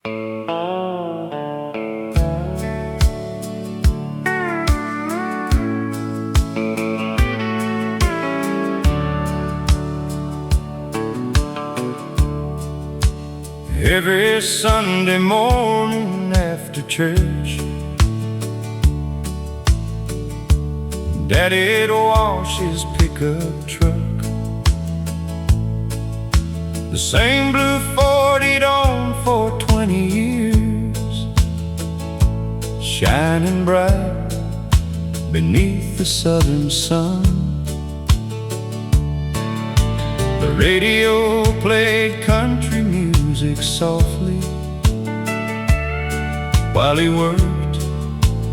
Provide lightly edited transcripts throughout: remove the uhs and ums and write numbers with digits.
Every Sunday morning after church, Daddy'd wash his pickup truck, the same blue Ford he'd owned for 20 years, shining bright beneath the southern sun. The radio played country music softly while he worked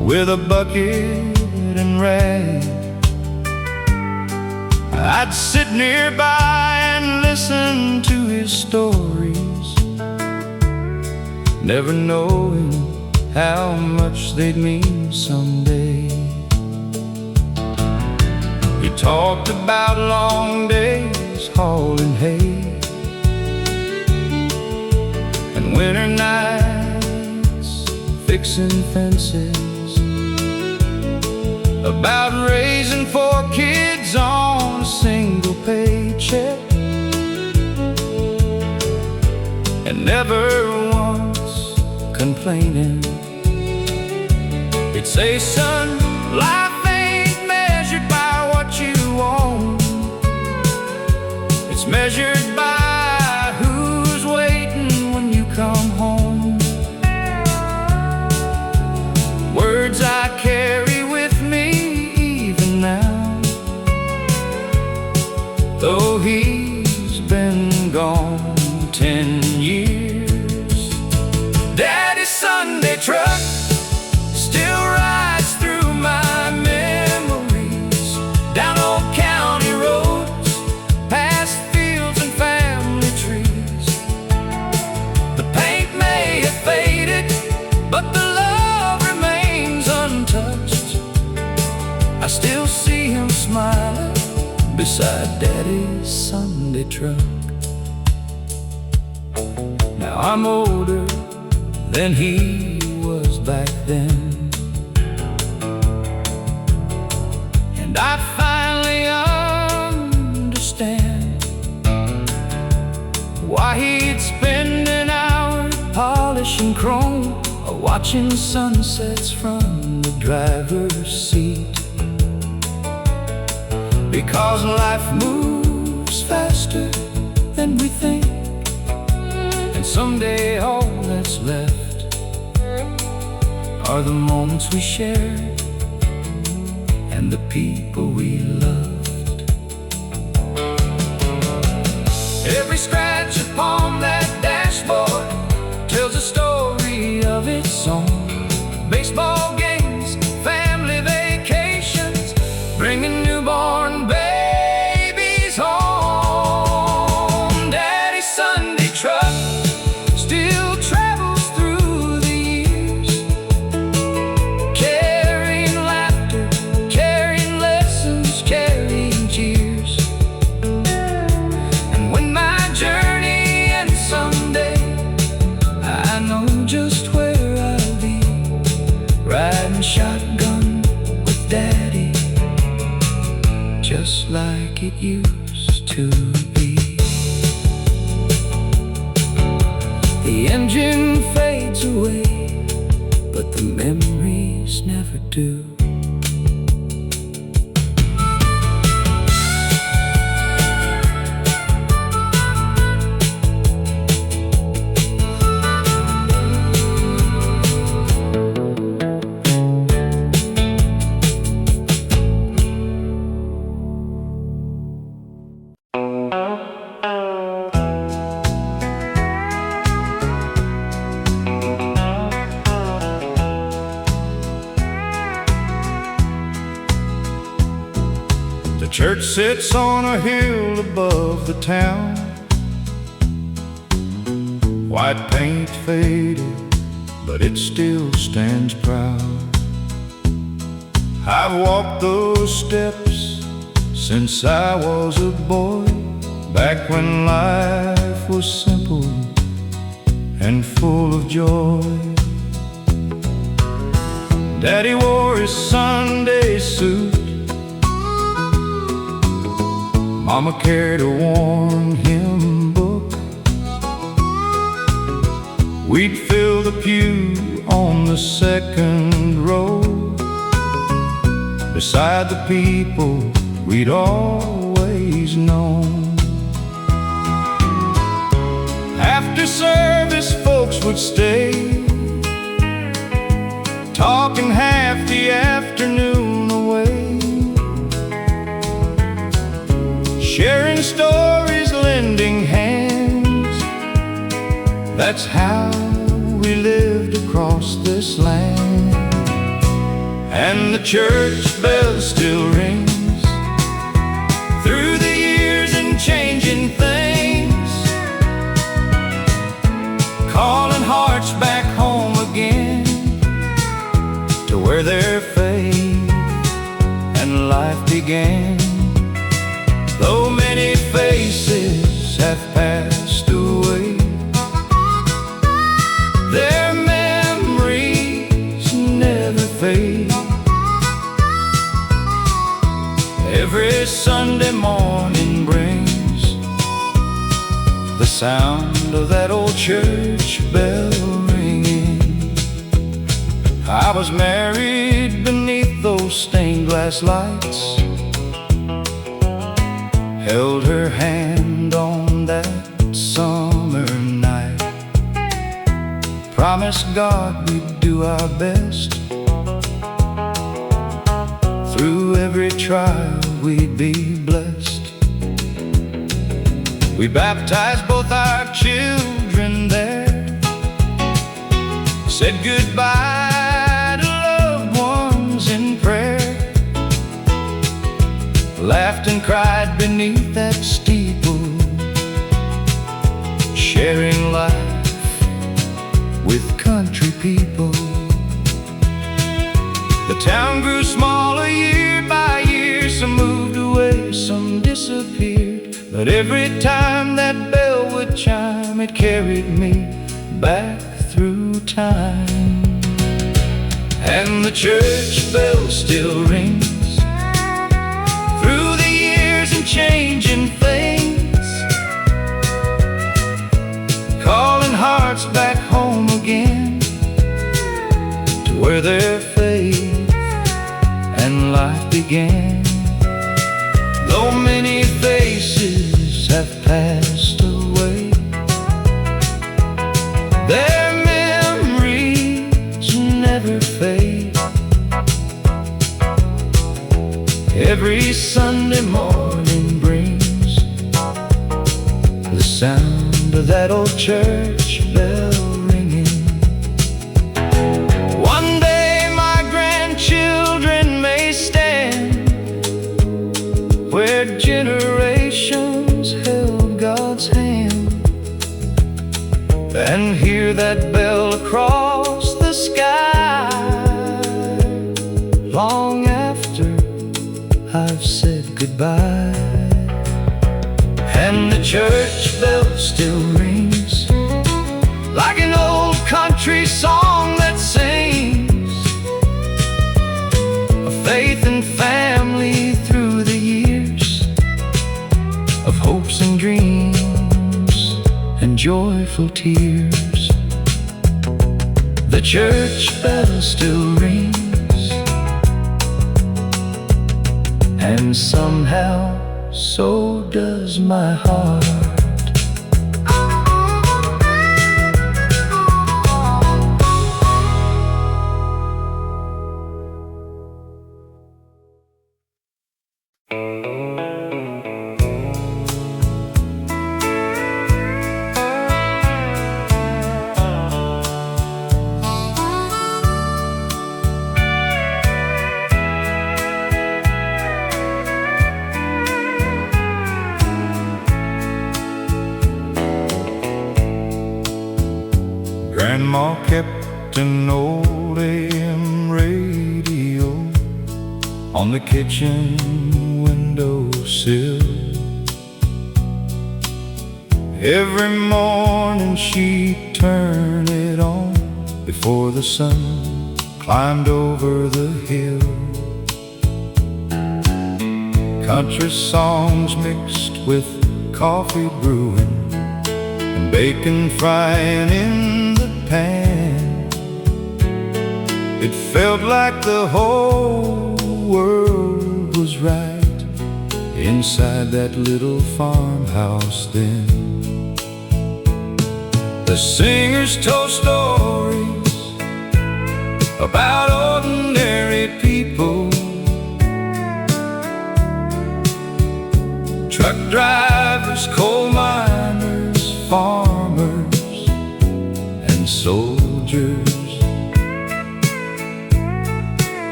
with a bucket and rag. I'd sit nearby and listen to his stories, never knowing how much they'd mean someday. He talked about long days hauling hay and winter nights fixing fences, about raising 4 kids on a single paycheck, and never once complaining. He'd say, son, life ain't measured by what you own, it's measured by who's waiting when you come home. Words I carry with me even now, though he's been gone 10 years. Daddy's Sunday truck still rides through my memories, down old county roads, past fields and family trees. The paint may have faded, but the love remains untouched. I still see him smiling beside Daddy's Sunday truck. Now I'm older than he was back then, and I finally understand why he'd spend an hour polishing chrome or watching sunsets from the driver's seat. Because life moves faster than we think, and someday all that's left are the moments we shared and the people we loved. Every scratch upon that dashboard tells a story of its own. Baseball games, family vacations, bringing newborn babies home. Daddy's Sunday truck still travels through the years, carrying laughter, carrying lessons, carrying tears. And when my journey ends someday, I know just where I'll be, riding shotgun with Daddy, just like it used to be. The engine fades away, but the memories never do. The church sits on a hill above the town, white paint faded, but it still stands proud. I've walked those steps since I was a boy, back when life was simple and full of joy. Daddy wore his Sunday suit, Mama carried a warm hymn book. We'd fill the pew on the second row, beside the people we'd always known. After service, folks would stay, talking half the afternoon away, sharing stories, lending hands. That's how we lived across this land. And the church bell still rings through the years and changing things, calling hearts back home again, to where their faith and life began. Though many faces have passed away, their memories never fade. Every Sunday morning brings the sound of that old church bell ringing. I was married beneath those stained glass lights, held her hand on that summer night, promised God we'd do our best. Through every trial we'd be blessed. We baptized both our children there, said goodbye to loved ones in prayer, laughed and cried beneath that steeple, sharing life with country people. The town grew smaller year by year, some moved away, some disappeared, but every time that bell would chime, it carried me back through time. And the church bell still rings through the years and changing things, calling hearts back home again, to where their faith and life began. Though many faces have passed away, their memories never fade. Every Sunday morning brings the sound of that old church bell ringing. One day my grandchildren may stand where generations held God's hand, and hear that bell across the sky, long after I've said goodbye. And the church bell still rings like an old country song that sings of faith and family through the years, of hopes and dreams and joyful tears. The church bell still rings, and somehow so does my heart. Grandma kept an old AM radio on the kitchen windowsill. Every morning she'd turn it on before the sun climbed over the hill. Country songs mixed with coffee brewing and bacon frying in the pan. It felt like the whole world was right inside that little farmhouse then. The singers told stories about ordinary people, truck drivers, coal miners, farmers, and soldiers.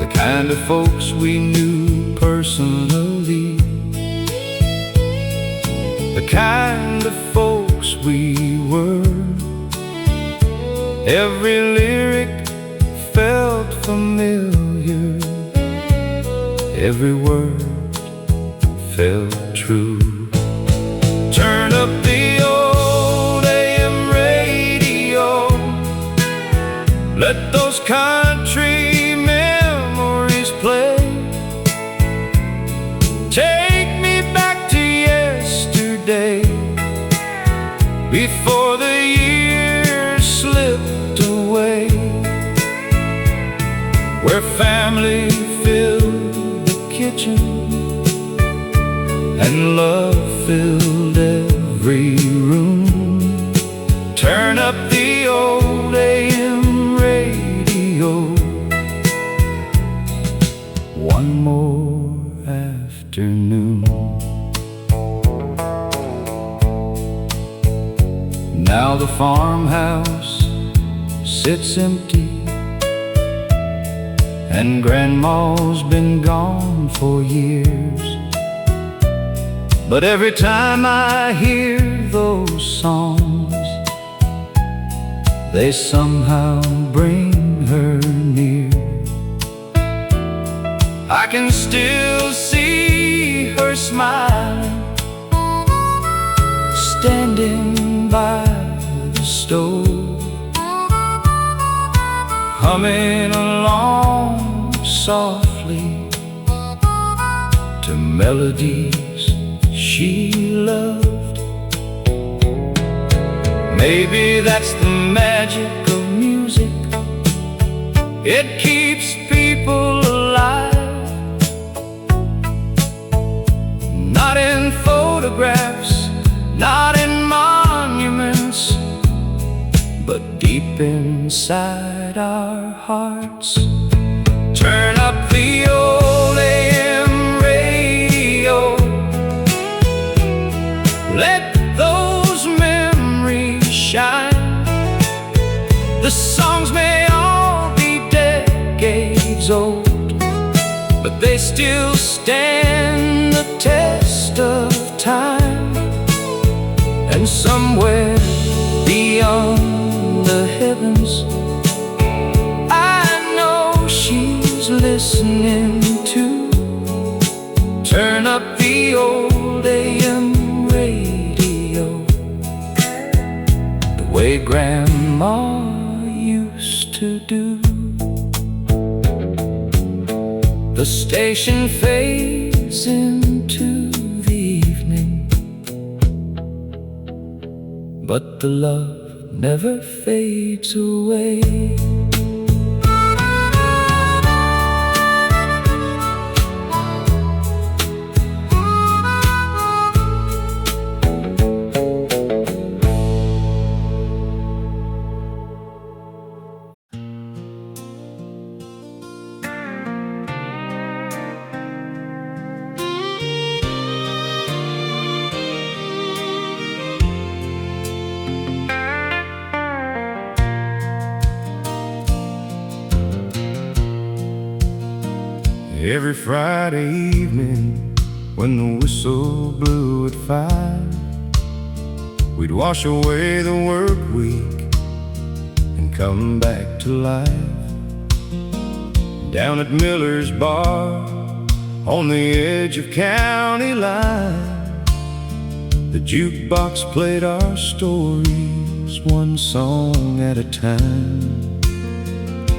The kind of folks we knew personally, the kind of folks we were. Every lyric felt familiar, every word felt true. Turn up the old AM radio, let those country memories play. Take me back to yesterday, before the years slipped away, where family filled the kitchen and love filled every room. Turn up the old AM radio, one more afternoon. Now the farmhouse sits empty, and Grandma's been gone for years. But every time I hear those songs, they somehow bring her near. I can still see her smiling, standing by the stove, humming along softly to melodies she loved. Maybe that's the magic of music, it keeps people alive. Not in photographs, not in monuments, but deep inside our hearts. Turn up the old AM radio, let those memories shine. The songs may all be decades old, but they still stand the test of time. And somewhere beyond the heavens, I know she's listening too. Turn up the old AM radio, the way Grandma used to do. The station fades into the evening, but the love never fades away. Every Friday evening, when the whistle blew at 5, we'd wash away the work week and come back to life. Down at Miller's Bar, on the edge of county line, The jukebox played our stories, one song at a time.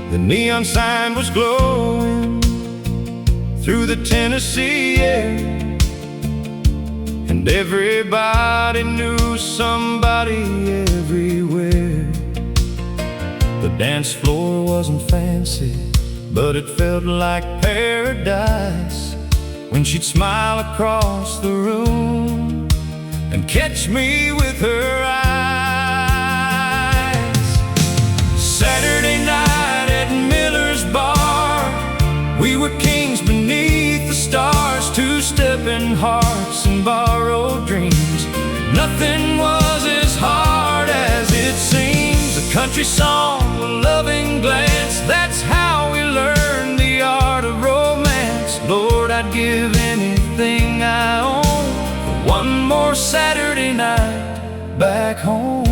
The neon sign was glowing through the Tennessee air, and everybody knew somebody everywhere. The dance floor wasn't fancy, but it felt like paradise when she'd smile across the room and catch me with her eyes. Saturday night at Miller's Bar, we were kings beneath the stars, two-stepping hearts and borrowed dreams. Nothing was as hard as it seems. A country song, a loving glance, that's how we learned the art of romance. Lord, I'd give anything I own for one more Saturday night back home.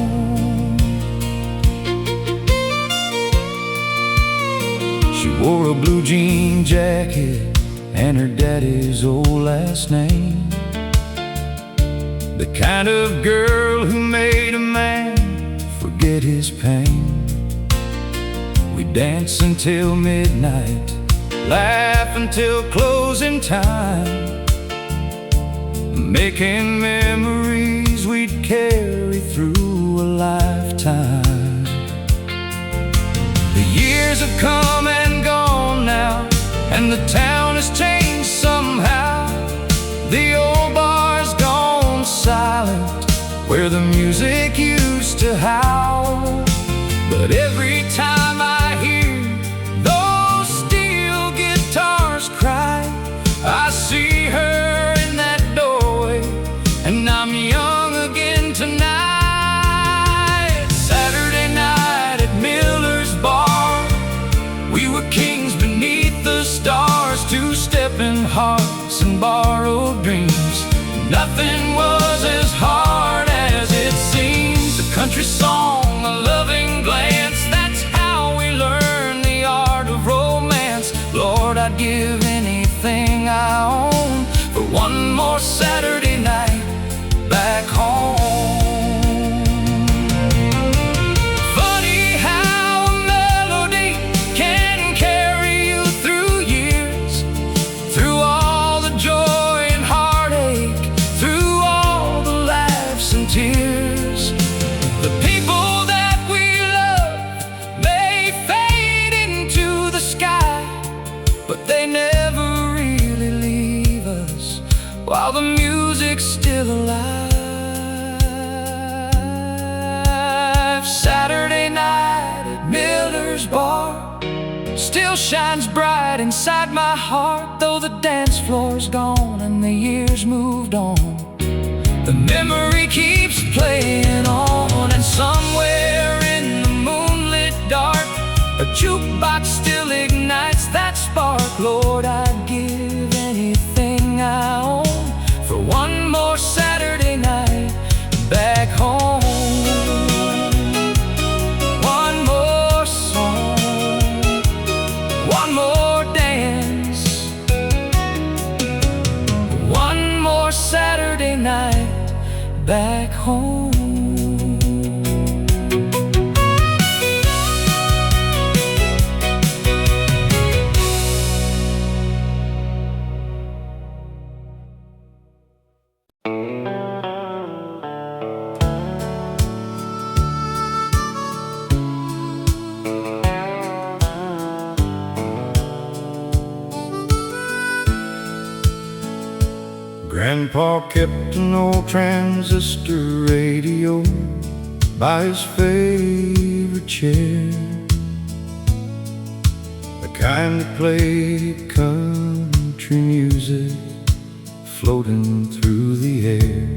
She wore a blue jean jacket and her daddy's old last name, the kind of girl who made a man forget his pain. We dance until midnight, laugh until closing time, making memories we'd carry through a lifetime. The years have come and gone now, and the town has changed somehow. The old bar's gone silent, where the music used to howl. But every time I hear those steel guitars cry, I see her in that doorway, and I'm young again tonight. Saturday night at Miller's Bar, we were kings beneath the stars, two-stepping hearts and borrowed dreams. Nothing was as hard as it seems. A country song, a loving glance, that's how we learn the art of romance. Lord, I'd give anything I own for one more Saturday night back home. Funny how a melody can carry you through years, through all the joy and heartache, through all the laughs and tears. The people that we love may fade into the sky, but they never really leave us while the music's still alive. Saturday night at Miller's Bar still shines bright inside my heart, though the dance floor's gone and the years moved on. The memory keeps playing on, and somewhere in the moonlit dark, a jukebox still ignites that spark. Lord, I'd give anything I own for one more Saturday night back home. One more song, one more dance, one more Saturday night back home. Grandpa kept an old transistor radio by his favorite chair, the kind that played country music floating through the air.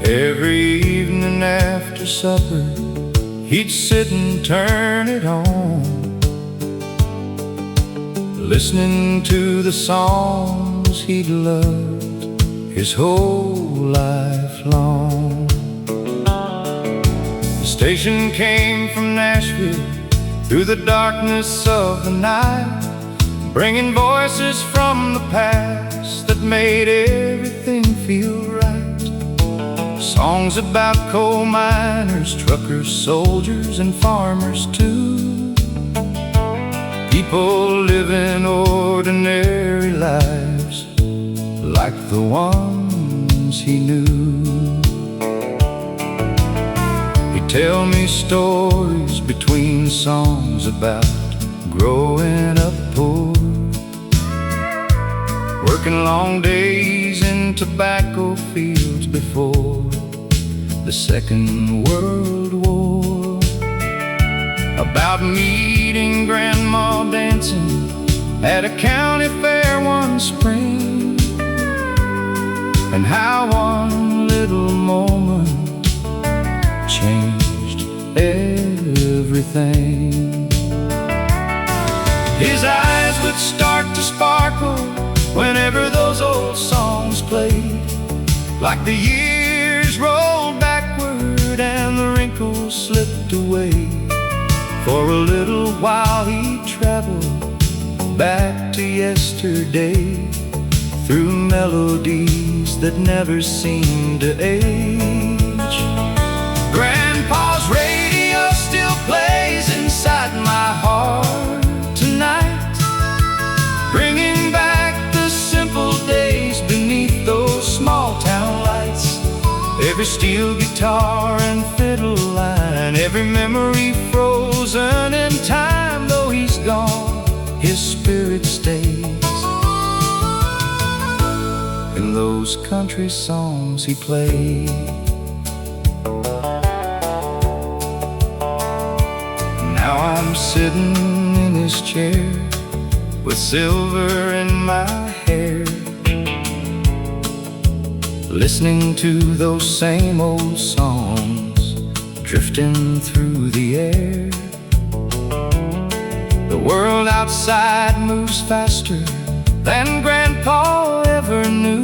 Every evening after supper, he'd sit and turn it on, listening to the songs he'd loved his whole life long. The station came from Nashville through the darkness of the night, bringing voices from the past that made everything feel right. Songs about coal miners, truckers, soldiers, and farmers too. People living ordinary lives like the ones he knew. He'd tell me stories between songs about growing up poor, working long days in tobacco fields before the Second World War, about meeting Grandma dancing at a county fair one spring, and how one little moment changed everything. His eyes would start to sparkle whenever those old songs played, like the years rolled backward and the wrinkles slipped away. For a little while he traveled back to yesterday, through melodies that never seemed to age. Grandpa's radio still plays inside my heart tonight, bringing back the simple days beneath those small town lights. Every steel guitar and fiddle line, every memory frozen in time. Though he's gone, his spirit stays in those country songs he played. Now I'm sitting in his chair with silver in my hair, listening to those same old songs drifting through the air. The world outside moves faster than Grandpa ever knew,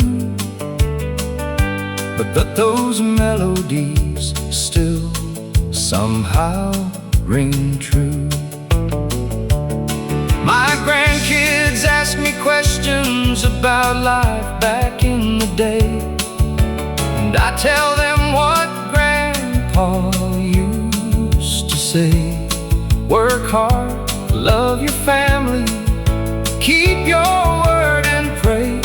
but those melodies still somehow ring true. My grandkids ask me questions about life back in the day, and I tell them what Grandpa used to say. Work hard, love your family, keep your word and pray,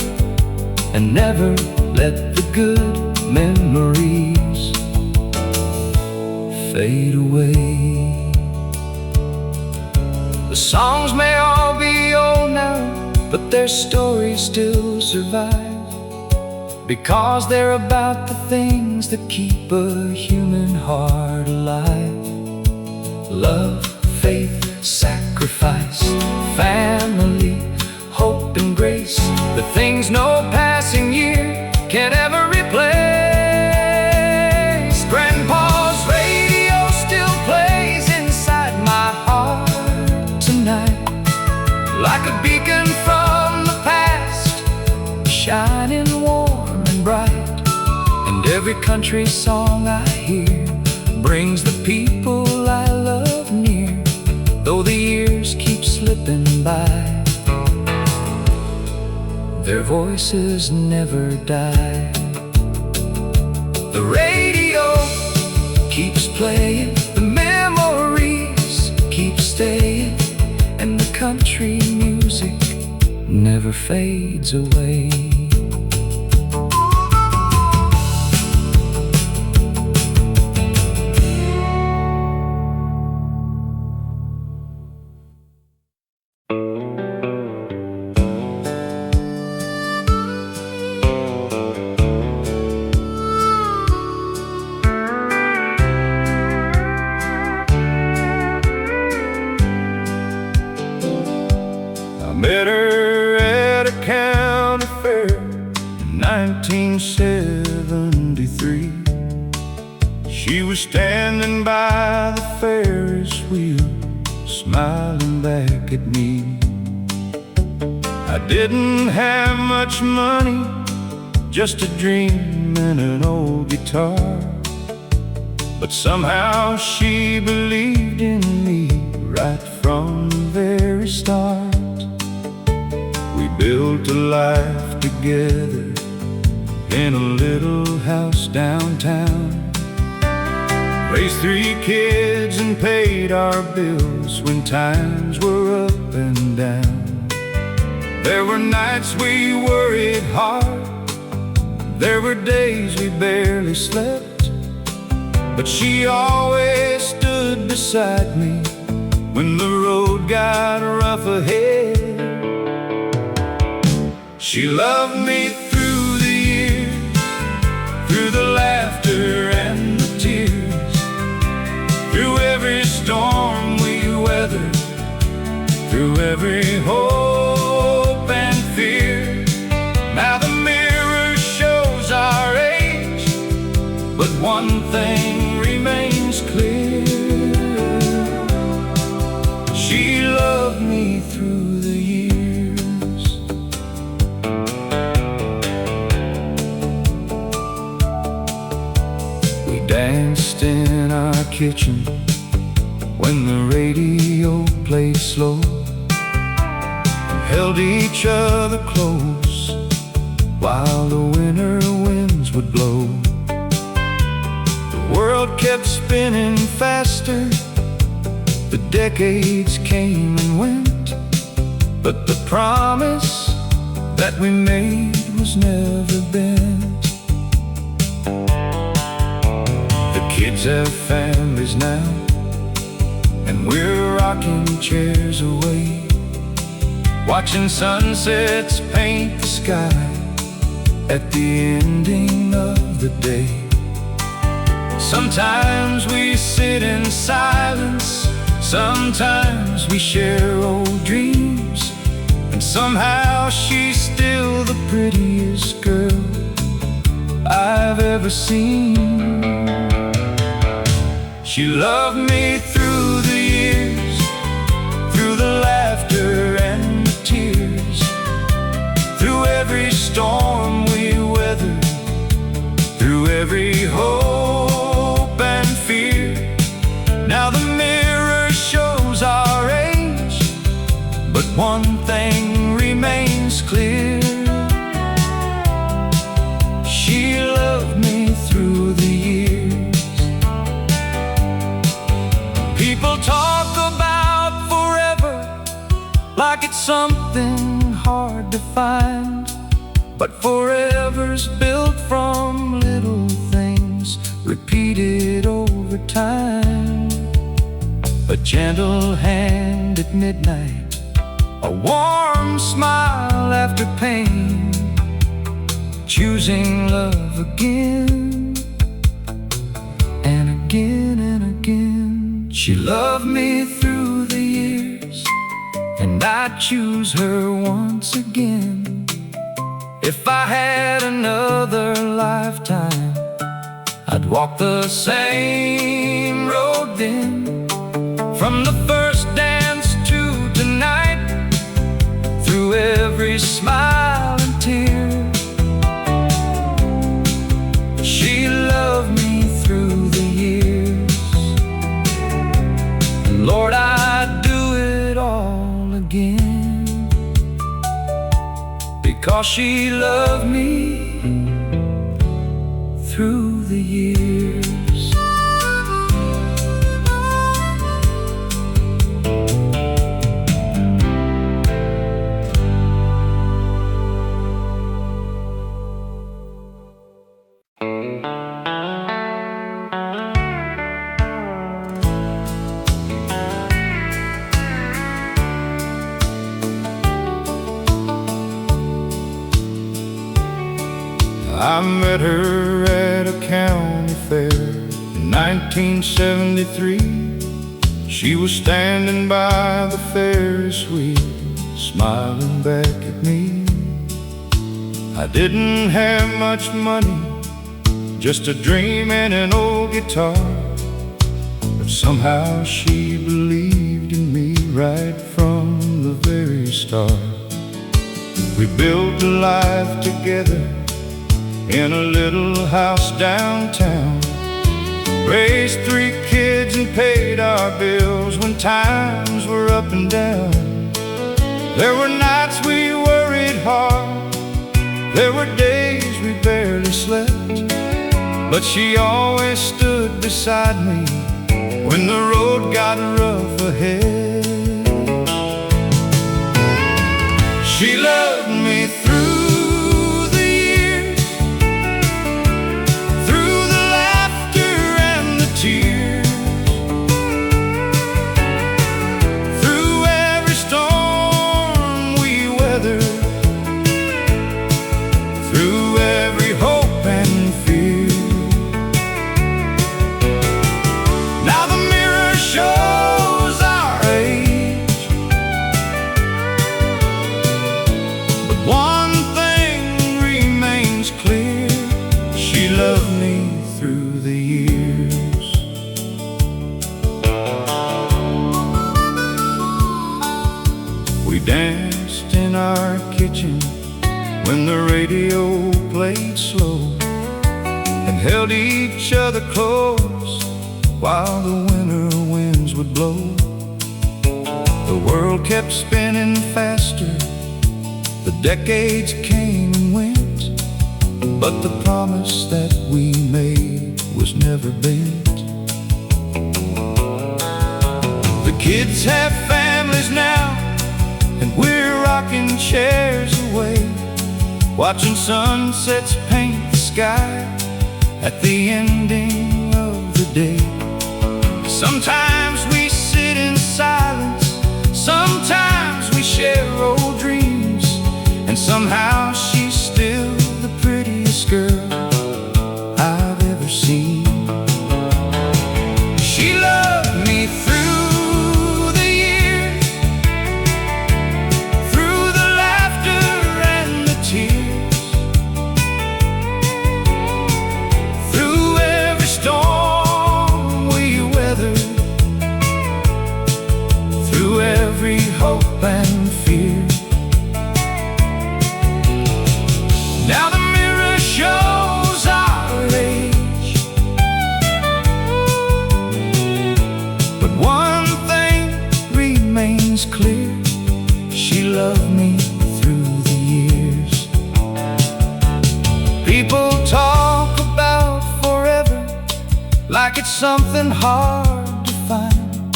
and never let the good memories fade away. The songs may all be old now, but their stories still survive, because they're about the things that keep a human heart alive. Love, faith, sacrifice, family, hope and grace, the things no passing year can ever replace. Grandpa's radio still plays inside my heart tonight, like a beacon from the past, shining warm and bright. And every country song I hear brings the people I love near, though the years keep slipping by, their voices never die. The radio keeps playing, the memories keep staying, and the country music never fades away. Met her at a county fair in 1973. She was standing by the Ferris wheel, smiling back at me. I didn't have much money, just a dream and an old guitar, but somehow she believed in me right from the very start. We built a life together in a little house downtown. Raised 3 kids and paid our bills when times were up and down. There were nights we worried hard, there were days we barely slept, but she always stood beside me when the road got rough ahead. She loved me through the years, through the laughter and the tears, through every storm we weathered, through every hope and fear. Now the mirror shows our age, but one thing remains clear: she loved me through the years. We danced in our kitchen when the radio played slow, held each other close while the winter winds would blow. The world kept spinning faster, the decades came and went, but the promise that we made was never bent. The kids have families now, and we're rocking chairs away, watching sunsets paint the sky at the ending of the day. Sometimes we sit in silence, sometimes we share old dreams, and somehow she's still the prettiest girl I've ever seen. She loved me through the years, through the laughter and the tears, through every storm we weathered, through every hope and fear. Now the mirror shows our age, but one thing remains clear: she loved me through the years. People talk about forever like it's something hard to find, but forever's built from little things repeated over time. A gentle hand at midnight, a warm smile after pain, choosing love again and again and again. She loved me through the years, and I'd choose her once again. If I had another lifetime, I'd walk the same road then. From the first dance to tonight, through every smile and tear, she loved me through the years. And Lord, I'd do it all again, because she loved me through the years. I met her at a county fair in 1973. She was standing by the Ferris wheel, smiling back at me. I didn't have much money, just a dream and an old guitar, but somehow she believed in me right from the very start. We built a life together in a little house downtown, raised 3 kids and paid our bills when times were up and down. There were nights we worried hard, there were days we barely but she always stood beside me when the road got rough ahead. She loved me through the years, through the laughter and the tears, through every storm we weathered, through every hope and fear. Now the mirror shows our age, but one thing remains clear: she loved me through the years. We danced in our kitchen when the radio played slow, and held each other close while the winter winds would blow. The world kept spinning faster, the decades came and went, but the promise that we made was never bent. The kids have families now, and we're rocking chairs away, watching sunsets paint the sky at the ending of the day. Sometimes we sit in silence, sometimes we share old dreams, and somehow she's still the prettiest girl I've ever seen. She loved me through the years, through the laughter and the tears, through every storm we weathered, through every hope and fear. Now the mirror shows our age, but one thing remains clear: she loved me through the years. People talk about forever like it's something hard to find,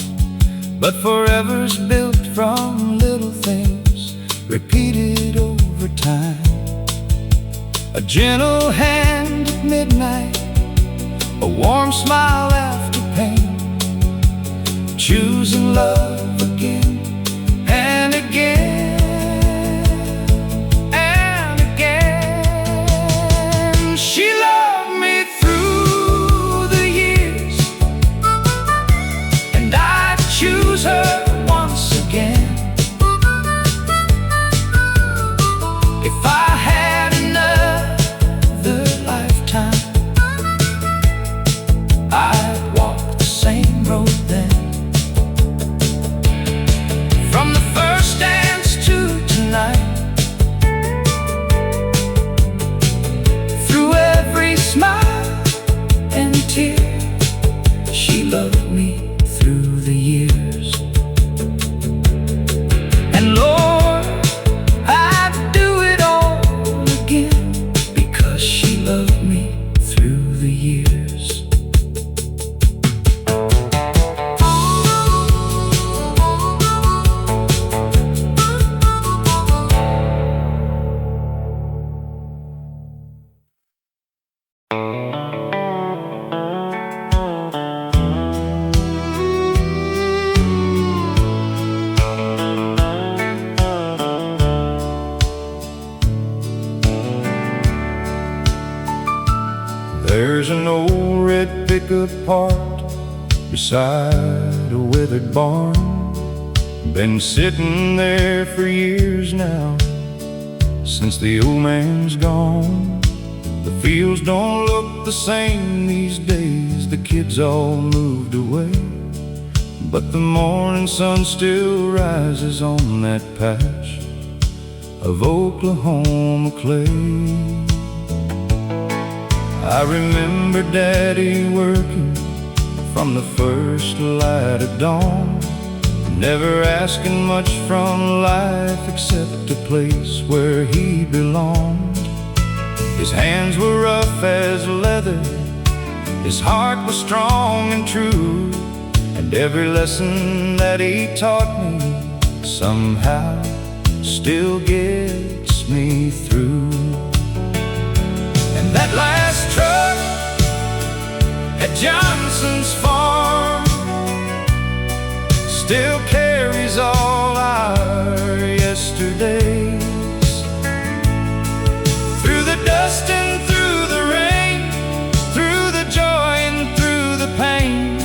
but forever's built from little things repeated over time. A gentle hand at midnight, a warm smile after pain, choosing love again and again and again. She loved me through the years, and I'd choose her once again. If I had another lifetime, I'd walk the same road then. From the first dance to tonight, through every smile and tear, she loved me through the years. And Lord, I'd do it all again, because she loved me through the years. There's an old red pickup parked beside a weathered barn, been sitting there for years now, since the old man's gone. The fields don't look the same these days, the kids all moved away, but the morning sun still rises on that patch of Oklahoma clay. I remember Daddy working from the first light of dawn, never asking much from life except a place where he belonged. His hands were rough as leather, His heart was strong and true, and every lesson that he taught me somehow still gets me through. And that last truck at Johnson's farm still carries all our yesterdays. Through the dust and through the rain, through the joy and through the pain,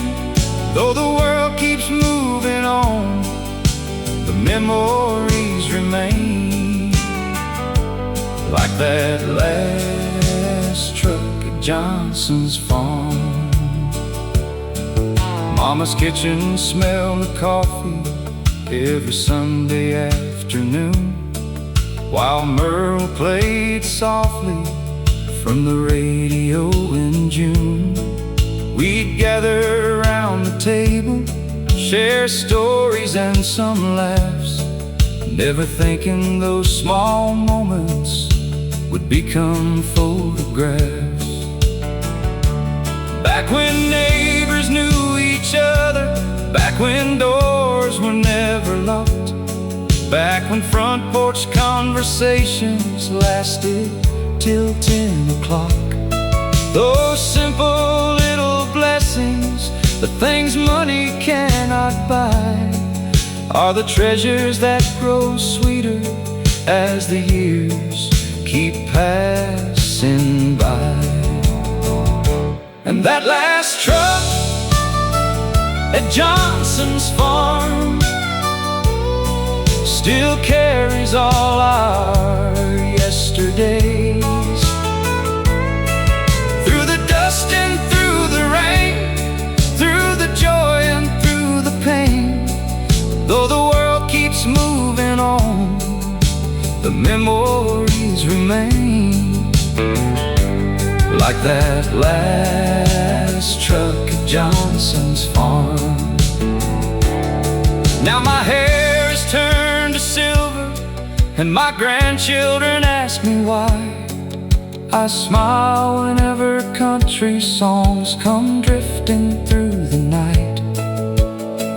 though the world keeps moving on, the memories remain. Like that last truck at Johnson's farm. Mama's kitchen smelled of coffee every Sunday afternoon, while Merle played softly from the radio in June. We'd gather around the table, share stories and some laughs, never thinking those small moments would become photographs. Back when neighbors knew each other, back when doors were never locked, back when front porch conversations lasted till 10 o'clock. Those simple little blessings, the things money cannot buy, are the treasures that grow sweeter as the years keep passing by. And that last truck at Johnson's farm still carries all our yesterdays. Through the dust and through the rain, through the joy and through the pain, though the world keeps moving on, the memories remain. Like that last truck at Johnson's farm. Now my hair is turned to silver, and my grandchildren ask me why. I smile whenever country songs come drifting through the night.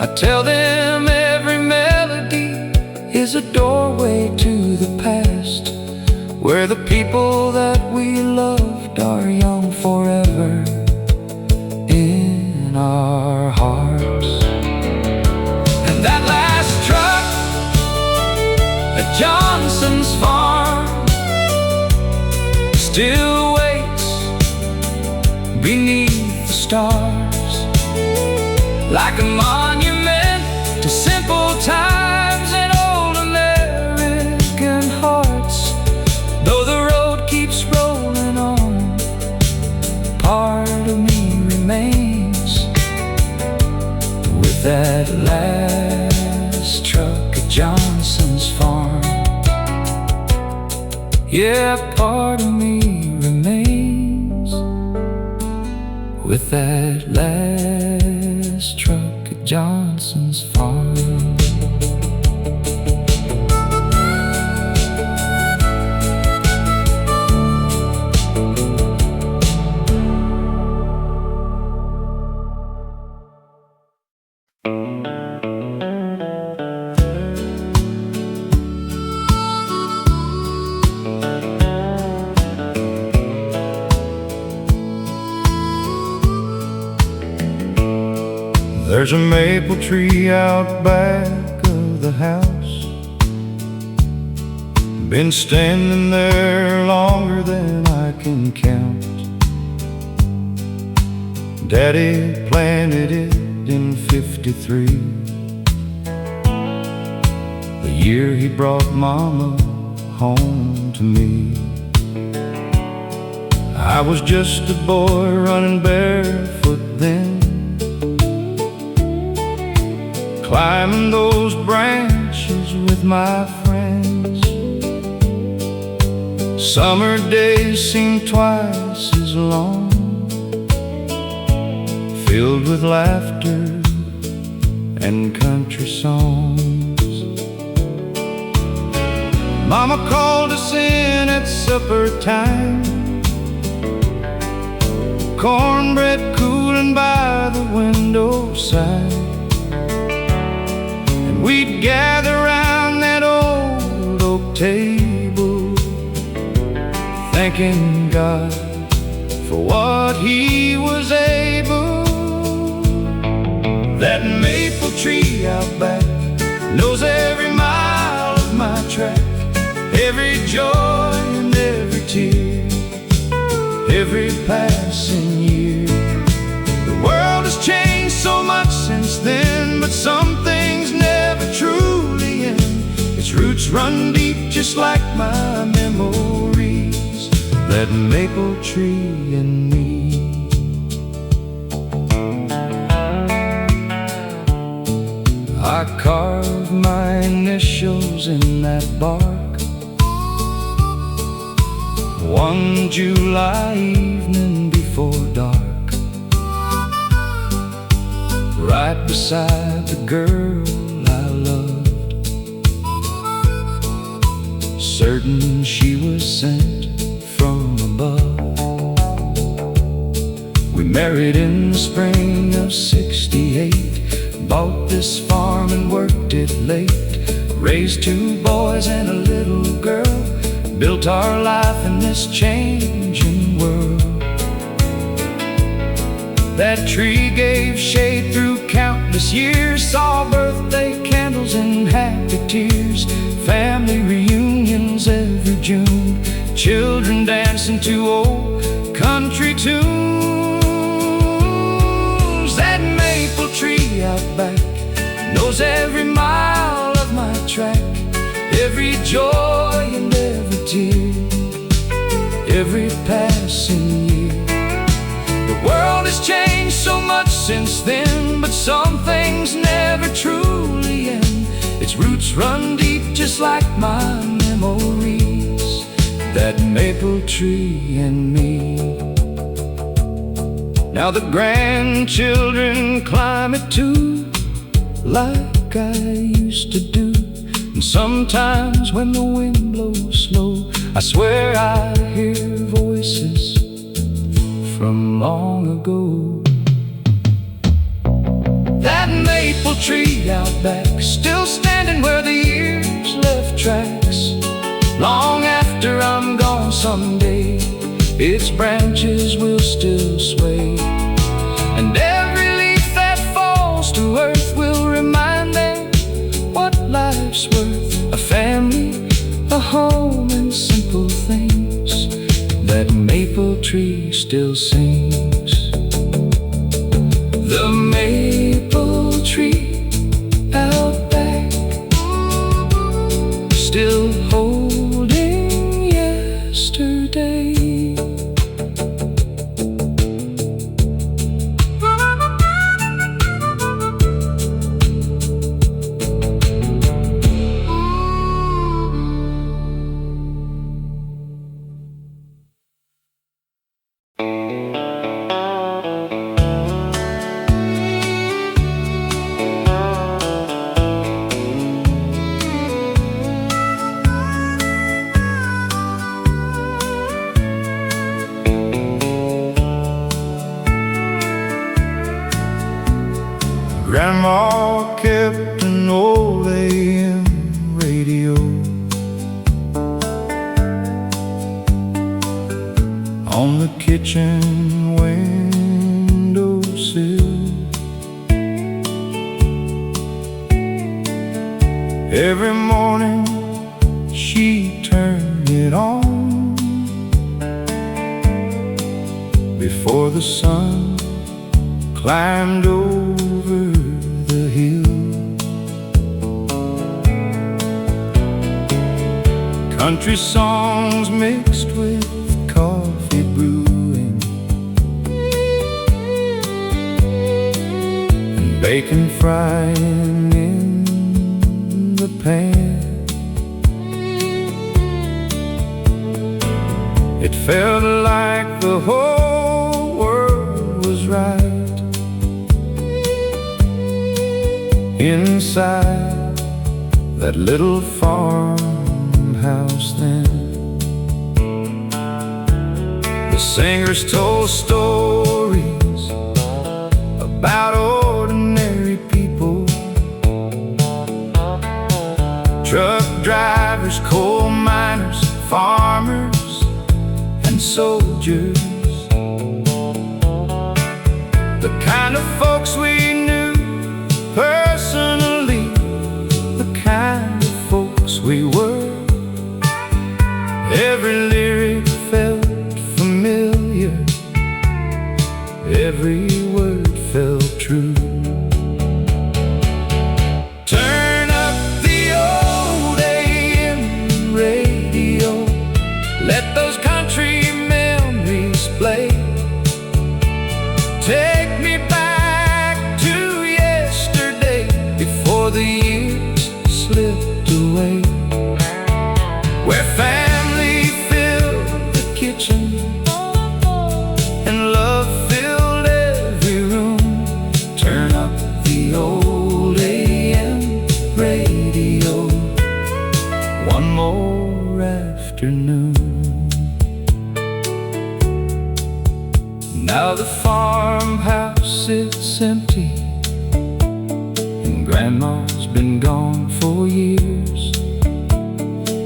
I tell them every melody is a doorway to the past, where the people that we loved are young forever in our hearts. And that last truck at Johnson's farm still waits beneath the stars, like a monument to simple times and old American hearts. Though the road keeps rolling on, part of me remains with that last truck at Johnson's farm. Yeah, part of me remains with that last truck at Johnson's farm. There's a maple tree out back of the house, been standing there longer than I can count. Daddy planted it in '53, the year he brought Mama home to me. I was just a boy running barefoot then, climbing those branches with my friends. Summer days seemed twice as long, filled with laughter and country songs. Mama called us in at supper time, cornbread cooling by the window side, and we'd gather round that old oak table, thanking God for what He was able. That maple tree out back knows every mile of my track, every joy and every tear, every passing year. The world has changed so much since then, but some things never truly end. Its roots run deep just like my memories, that maple tree and me. I carved my initials in that bark one July evening before dark, right beside the girl I loved, certain she was sent from above. We married in the spring of '68, bought this farm and worked it late, raised 2 boys and a little girl, built our life in this changing world. That tree gave shade through countless years, saw birthday candles and happy tears, family reunions every June, children dancing to old country tunes. That maple tree out back knows every mile of my track, every joy and every tear, every passing year. The world has changed so much since then, but some things never truly end. Its roots run deep just like my memories, that maple tree and me. Now the grandchildren climb it too, like I used to do. And sometimes when the wind blows slow, I swear I hear voices from long ago. That maple tree out back, still standing where the years left tracks. Long after I'm gone someday, its branches will still sway, and every leaf that falls to earth will remind them what life's worth. A family, a home, and simple things. That maple tree still sings. The maple tree out back, still holding yesterday. Grandma kept an old AM radio on the kitchen windowsill. Every morning she turned it on before the sun climbed over the hill. Country songs mixed with coffee brewing, and bacon frying in the pan. It felt like the whole world was right inside that little farmhouse then. The singers told stories about ordinary people. Truck drivers, coal miners, farmers, and soldiers. The kind of folks we knew personally, the kind of folks we were. Every lyric felt familiar, every word felt true. Turn up the old AM radio, let those country memories play. Take me back to yesterday, before the years slipped away, where family filled the kitchen and love filled every room. Turn up the old AM radio one more afternoon. Now the farmhouse sits empty, and Grandma's been gone for years.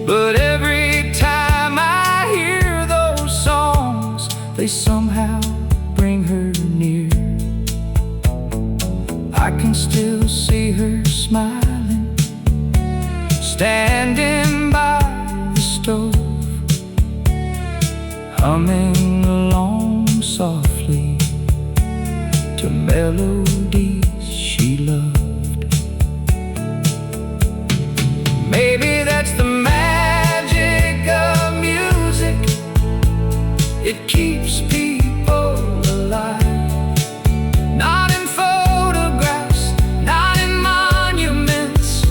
But every time I hear those songs, they somehow bring her near. I can still see her smiling, standing by the stove, humming along softly to melodies she loved. Maybe that's the magic of music. It keeps people alive, not in photographs, not in monuments,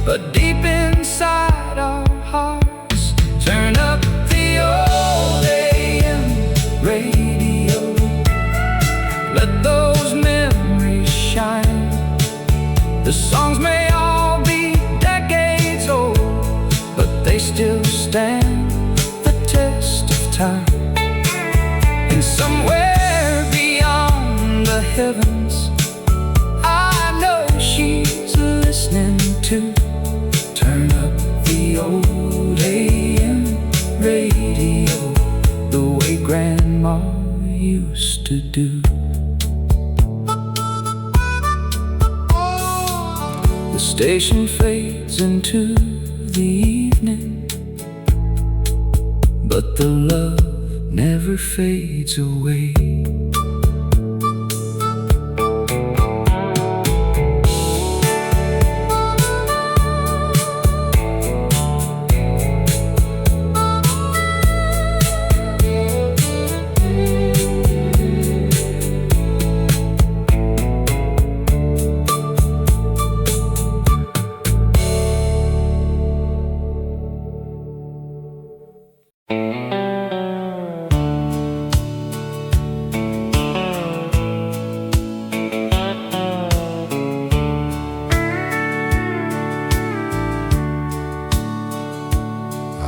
but deep inside our hearts. Turn up the old AM radio, let those memories shine. The songs may all be decades old, but they still stand the test of time. And somewhere beyond the heavens, I know she's listening too. Turn up the old AM radio, the way Grandma used to do. The station fades into the evening, but the love never fades away.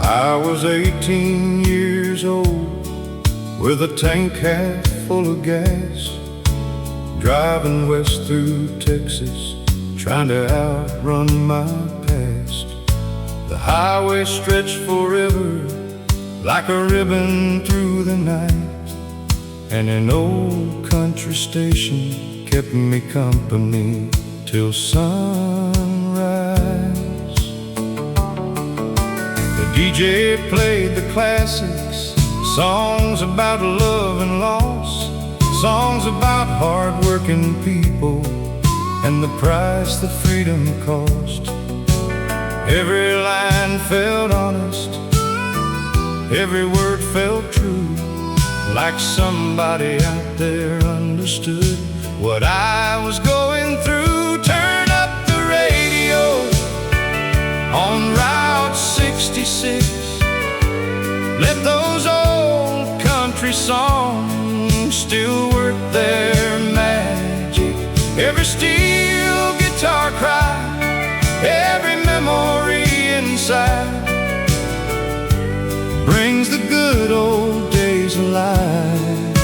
I was 18 years old, with a tank half full of gas, driving west through Texas, trying to outrun my past. The highway stretched forever, like a ribbon through the night, and an old country station kept me company till sunrise. DJ played the classics, songs about love and loss, songs about hard-working people and the price that freedom cost. Every line felt honest, every word felt true, like somebody out there understood what I was going through. Turn up the radio on Route 66, let those old country songs still work their magic. Every steel guitar cry, every memory inside brings the good old days alive.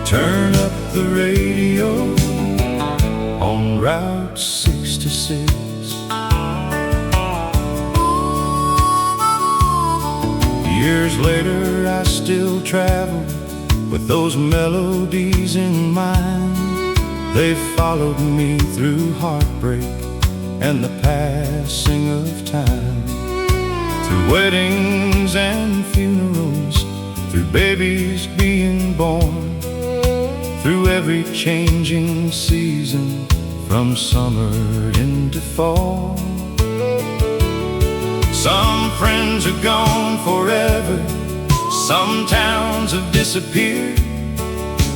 Turn up the radio 66. Years later I still travel with those melodies in mind. They followed me through heartbreak and the passing of time, through weddings and funerals, through babies being born, through every changing season, from summer into fall. Some friends are gone forever, some towns have disappeared,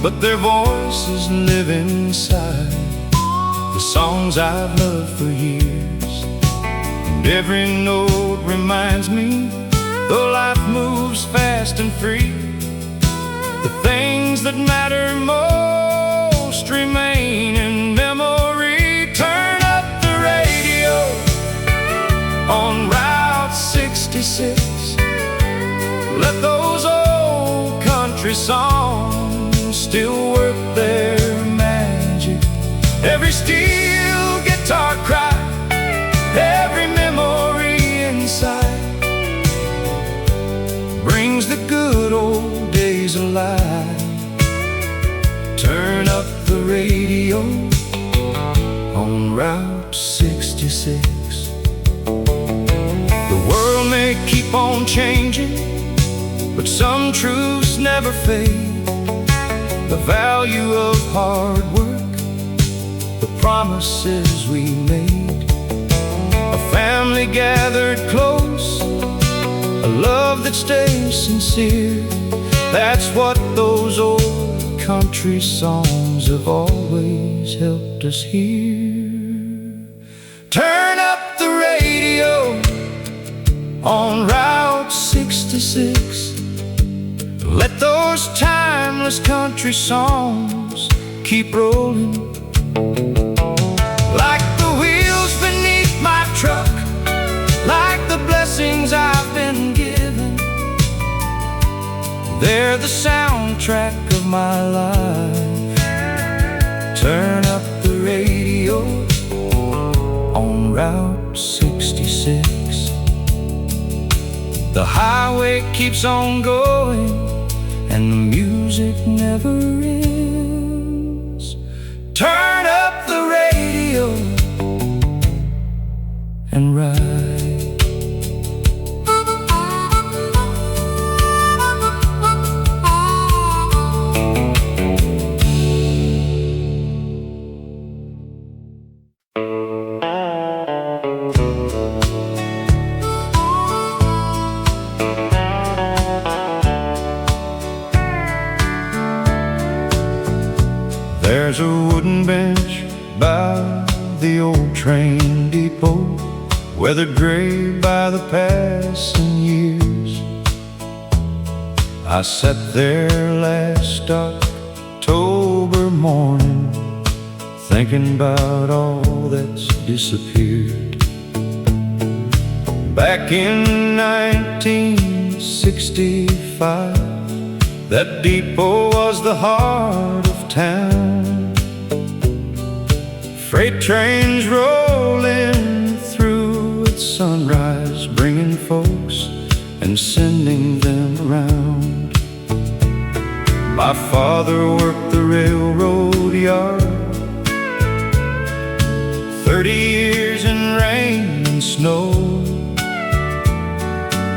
but their voices live inside the songs I've loved for years. And every note reminds me, though life moves fast and free, the things that matter most remain in memory. Turn up the radio on Route 66. Let those old country songs still work their magic. Every steel guitar cry, every memory inside, brings the good old days alive. Turn up the radio on Route 66. The world may keep on changing, but some truths never fade. The value of hard work, the promises we made, a family gathered close, a love that stays sincere. That's what those old country songs have always helped us hear. Turn up the radio on Route 66. Let those timeless country songs keep rolling, like the wheels beneath my truck, like the blessings I've been given. They're the soundtrack of my life. Turn up the radio on Route 66. The highway keeps on going, and the music never ends. Turn up the radio and ride. There's a wooden bench by the old train depot, weathered gray by the passing years. I sat there last October morning, thinking about all that's disappeared. Back in 1965, that depot was the heart of town. Freight trains rolling through at sunrise, bringing folks and sending them around. My father worked the railroad yard, 30 years in rain and snow.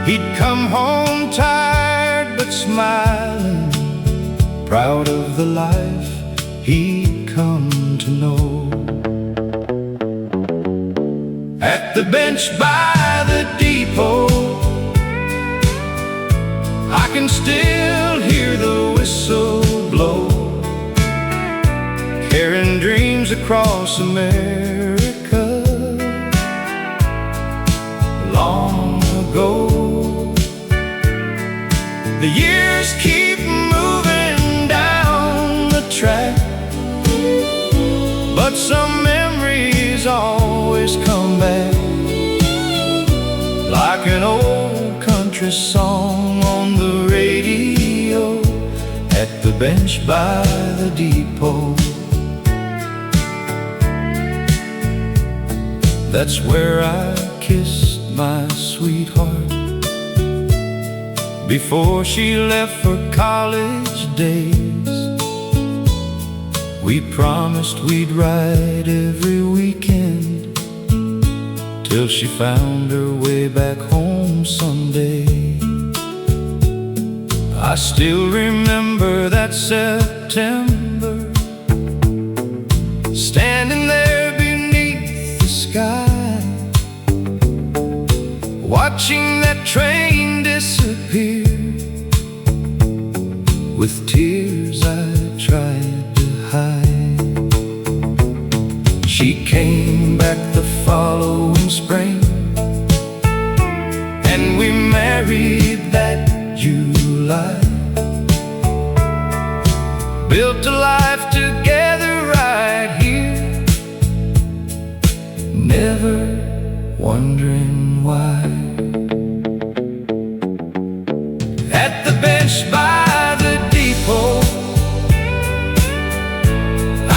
He'd come home tired but smiling, proud of the life he'd come to know. At the bench by the depot, I can still hear the whistle blow, carrying dreams across America. Long ago, the years keep moving down the track, but some memories always come back, like an old country song on the radio at the bench by the depot. That's where I kissed my sweetheart before she left for college days. We promised we'd ride every weekend till she found her way back home someday. I still remember that September, standing there beneath the sky, watching that train disappear. With tears I tried to hide. She came back the following spring, and we married that July. Built a life together right here, never wondering why. At the bench by the depot,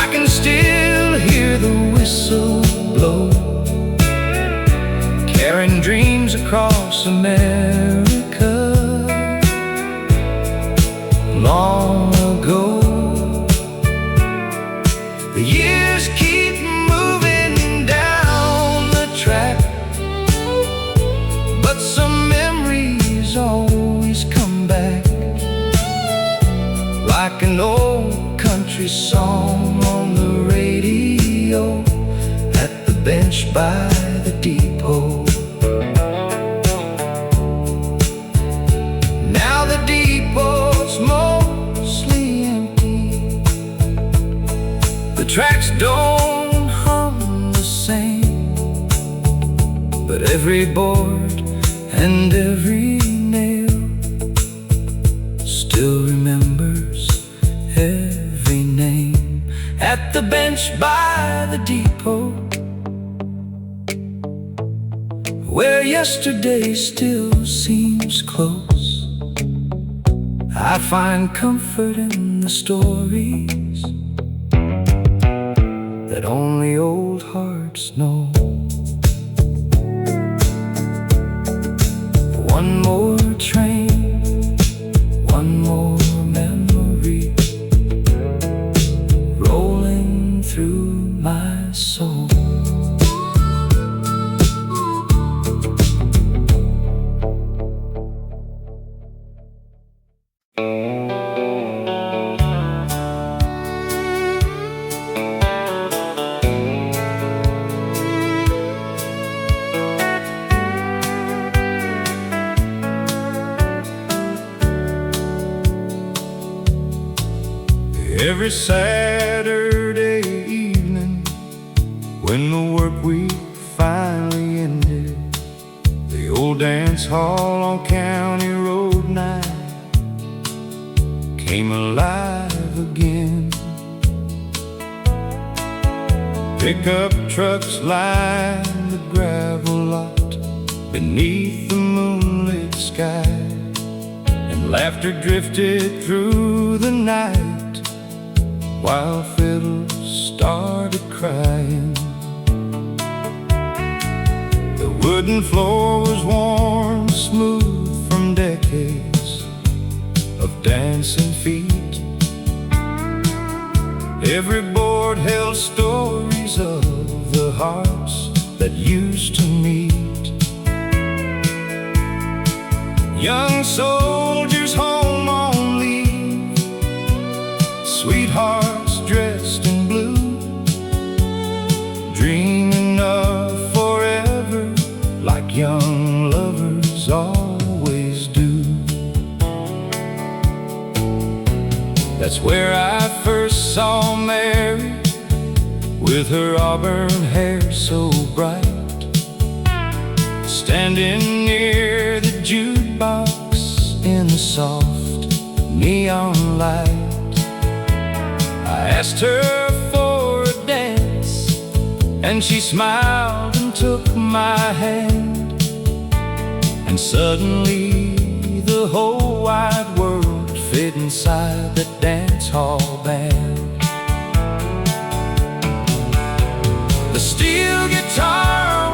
I can still hear the whistle blow, carrying dreams across America. Long ago, the years keep moving down the track, but some memories always come back, like an old country song on the radio, at the bench by the depot. Now the depot's mostly empty, the tracks don't hum the same, but every board and every nail still remembers every name. At the bench by the depot, where yesterday still seems close, I find comfort in the stories that only old hearts know. One more train, one more memory, rolling through my soul. Every Saturday evening, when the work week finally ended, the old dance hall on County Road 9 came alive again. Pickup trucks lined the gravel lot beneath the moonlit sky, and laughter drifted through the night while fiddles started crying. The wooden floor was warm, smooth from decades of dancing feet. Every board held stories of the hearts that used to meet. Young soldiers home on leave, sweethearts dressed in blue, dreaming of forever like young lovers always do. That's where I first saw Mary, with her auburn hair so bright, standing near the jukebox in the soft neon light. I asked her for a dance, and she smiled and took my hand, and suddenly the whole wide world fit inside the dance hall band. The steel guitar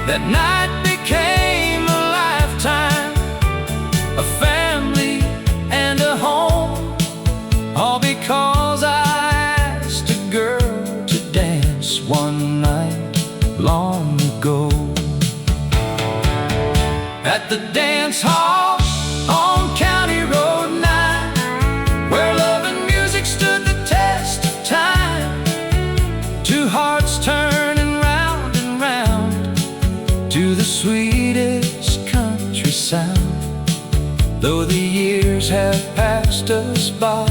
That night became a lifetime, a family and a home, all because I asked a girl to dance one night long ago. At the dance hall on County Road 9, where love and music stood the test of time, two hearts turning round and round to the sweetest country sound. Though the years have passed us by,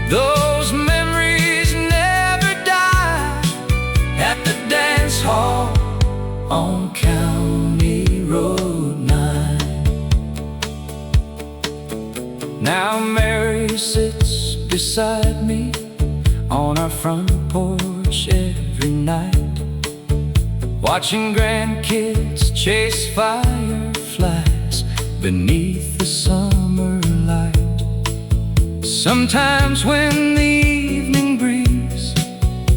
those memories never die. At the dance hall on County Road 9. Now Mary sits beside me on our front porch every night, watching grandkids chase fireflies beneath the summer light. Sometimes when the evening breeze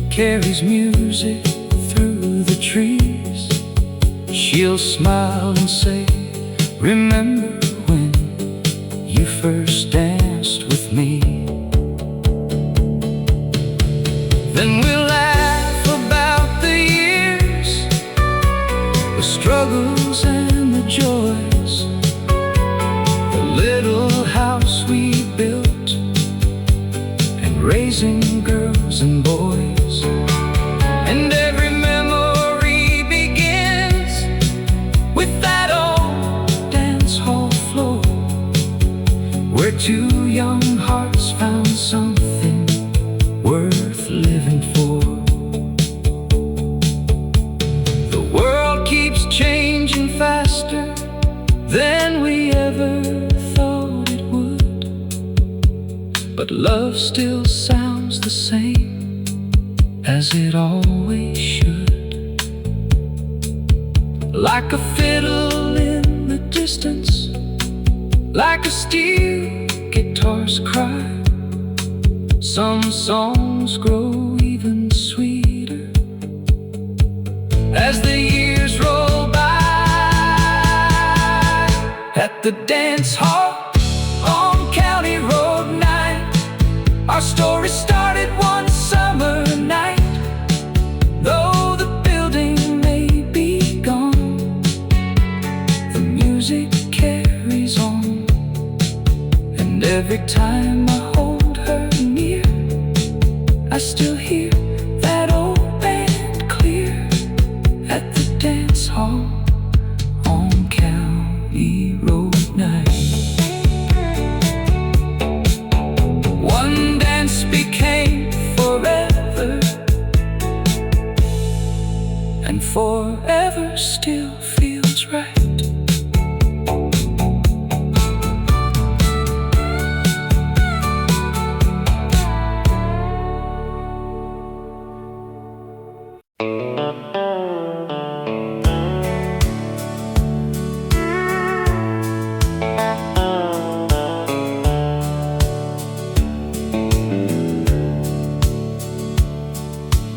carries music through the trees, she'll smile and say, "Remember when you first danced with me?" Then we'll laugh about the years, the struggles and the joys, the little house we built, and raising girls and boys. And every memory begins with that old dance hall floor, where two young hearts found something worth living for. The world keeps changing faster than we ever thought it would, but love still sounds the same as it always should. Like a fiddle in the distance, like a steel guitar's cry, some songs grow even sweeter as the years roll by. At the dance hall on County Road 9, our story started one summer night. Though the building may be gone, the music carries on. And every time I hold her near, I still hear that old band clear. At the dance hall on County Road 9. One dance became forever, and forever still feels right.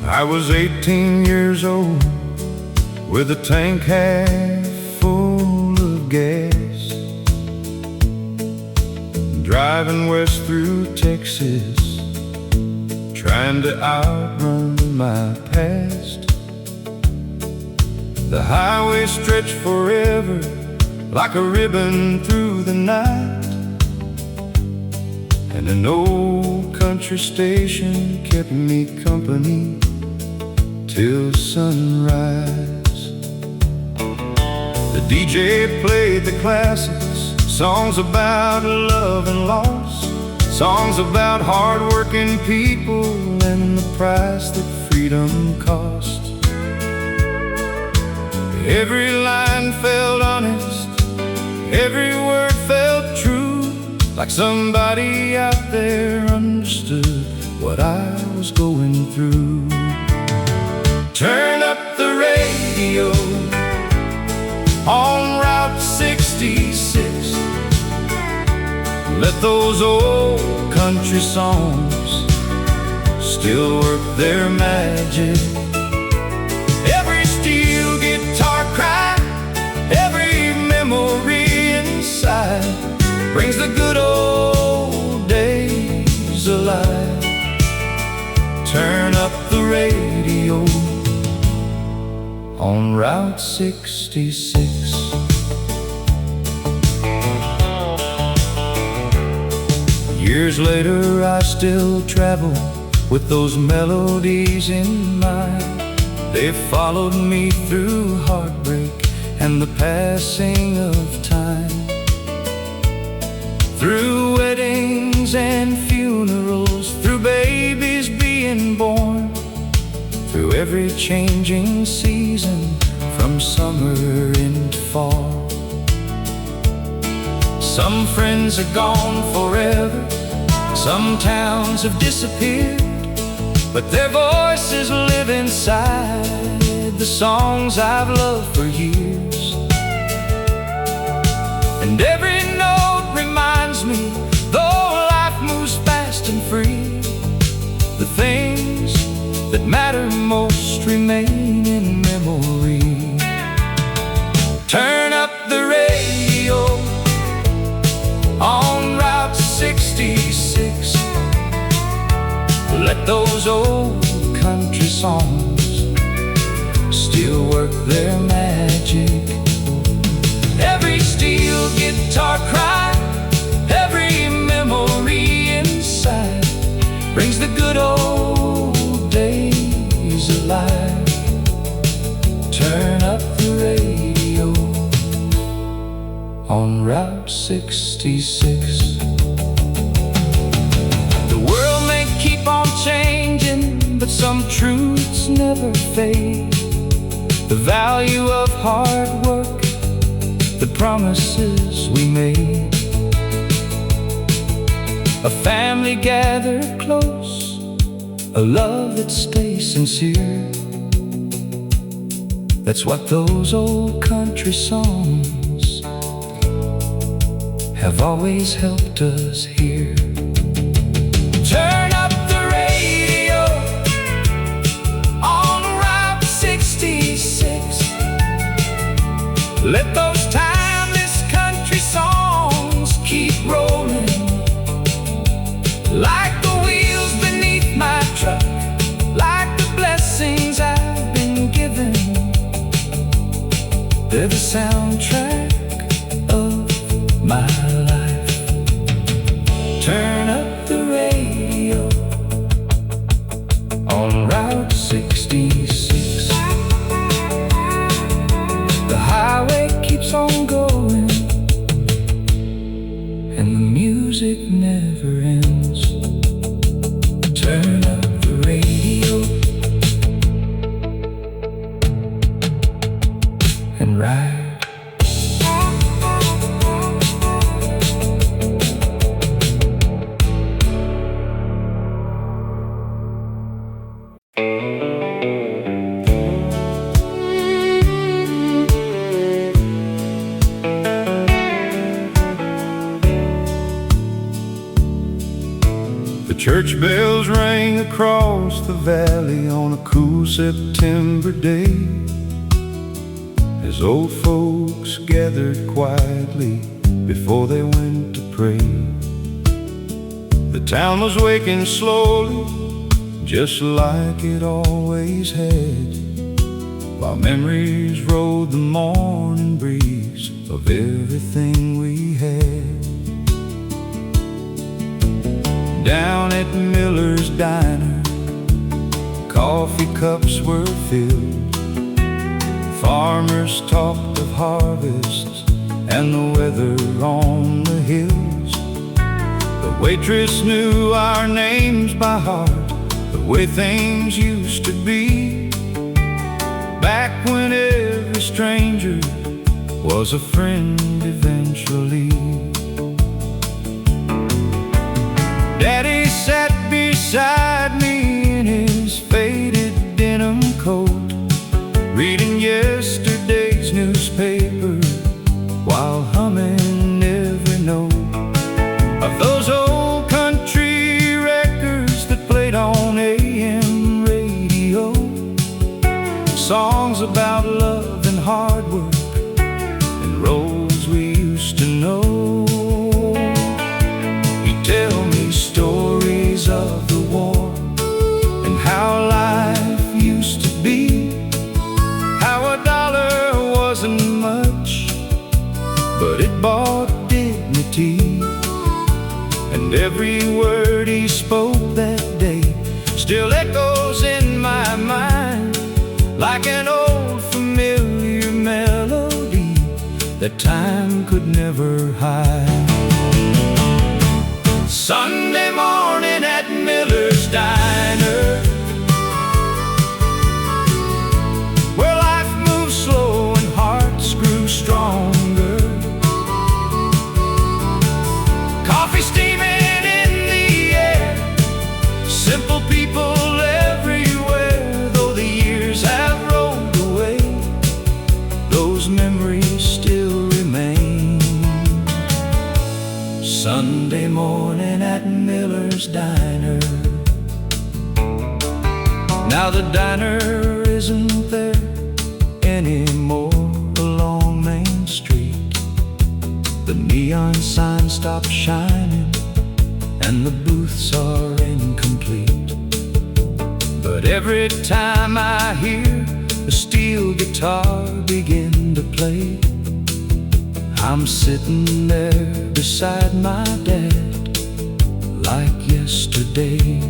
I was 18 years old, with a tank half full of gas, driving west through Texas, trying to outrun my past. The highway stretched forever, like a ribbon through the night, and an old country station kept me company till sunrise. The DJ played the classics, songs about love and loss, songs about hard-working people and the price that freedom cost. Every line felt honest, every word felt true, like somebody out there understood what I was going through. Turn up the radio on Route 66. Let those old country songs still work their magic. Every steel guitar on Route 66. Years later I still travel with those melodies in mind. They followed me through heartbreak and the passing of time, through weddings and funerals, through babies being born, through every changing season, from summer into fall. Some friends are gone forever, some towns have disappeared, but their voices live inside the songs I've loved for years. And every note reminds me, though life moves fast and free, the things that matter most remain in memory. Turn up the radio on Route 66. Let those old country songs still work their magic. Every steel guitar cry, every memory inside, brings the good old days alive. Turn up the radio on Route 66. The world may keep on changing, but some truths never fade. The value of hard work, the promises we made, a family gathered close, a love that stays sincere. That's what those old country songs have always helped us hear. Turn up the radio on Route 66. Let those timeless country songs keep rolling, like the wheels beneath my truck, like the blessings I've been given. They're the soundtrack of my life. Turn up the radio on Route 66. The highway keeps on going, and the music never ends. Turn up the radio and ride. Church bells rang across the valley on a cool September day, as old folks gathered quietly before they went to pray. The town was waking slowly, just like it always had, while memories rode the morning breeze of everything we had. Down at Miller's Diner, coffee cups were filled. Farmers talked of harvests and the weather on the hills. The waitress knew our names by heart, the way things used to be, back when every stranger was a friend eventually. Daddy sat beside me in his faded denim coat, reading yesterday's newspaper while humming every note of those old country records that played on AM radio. Songs about love and hard work and roads we used to know. but it bought dignity. And every word he spoke that day still echoes in my mind, like an old familiar melody that time could never hide. Sunday morning at Miller's Diner, where life moved slow and hearts grew stronger. Coffee steaming in the air, simple people everywhere. Though the years have rolled away, those memories still remain. Sunday morning at Miller's Diner. Now the diner isn't there anymore along Main Street. The neon sign stopped shining and the booths are incomplete. But every time I hear a steel guitar begin to play, I'm sitting there beside my dad like yesterday.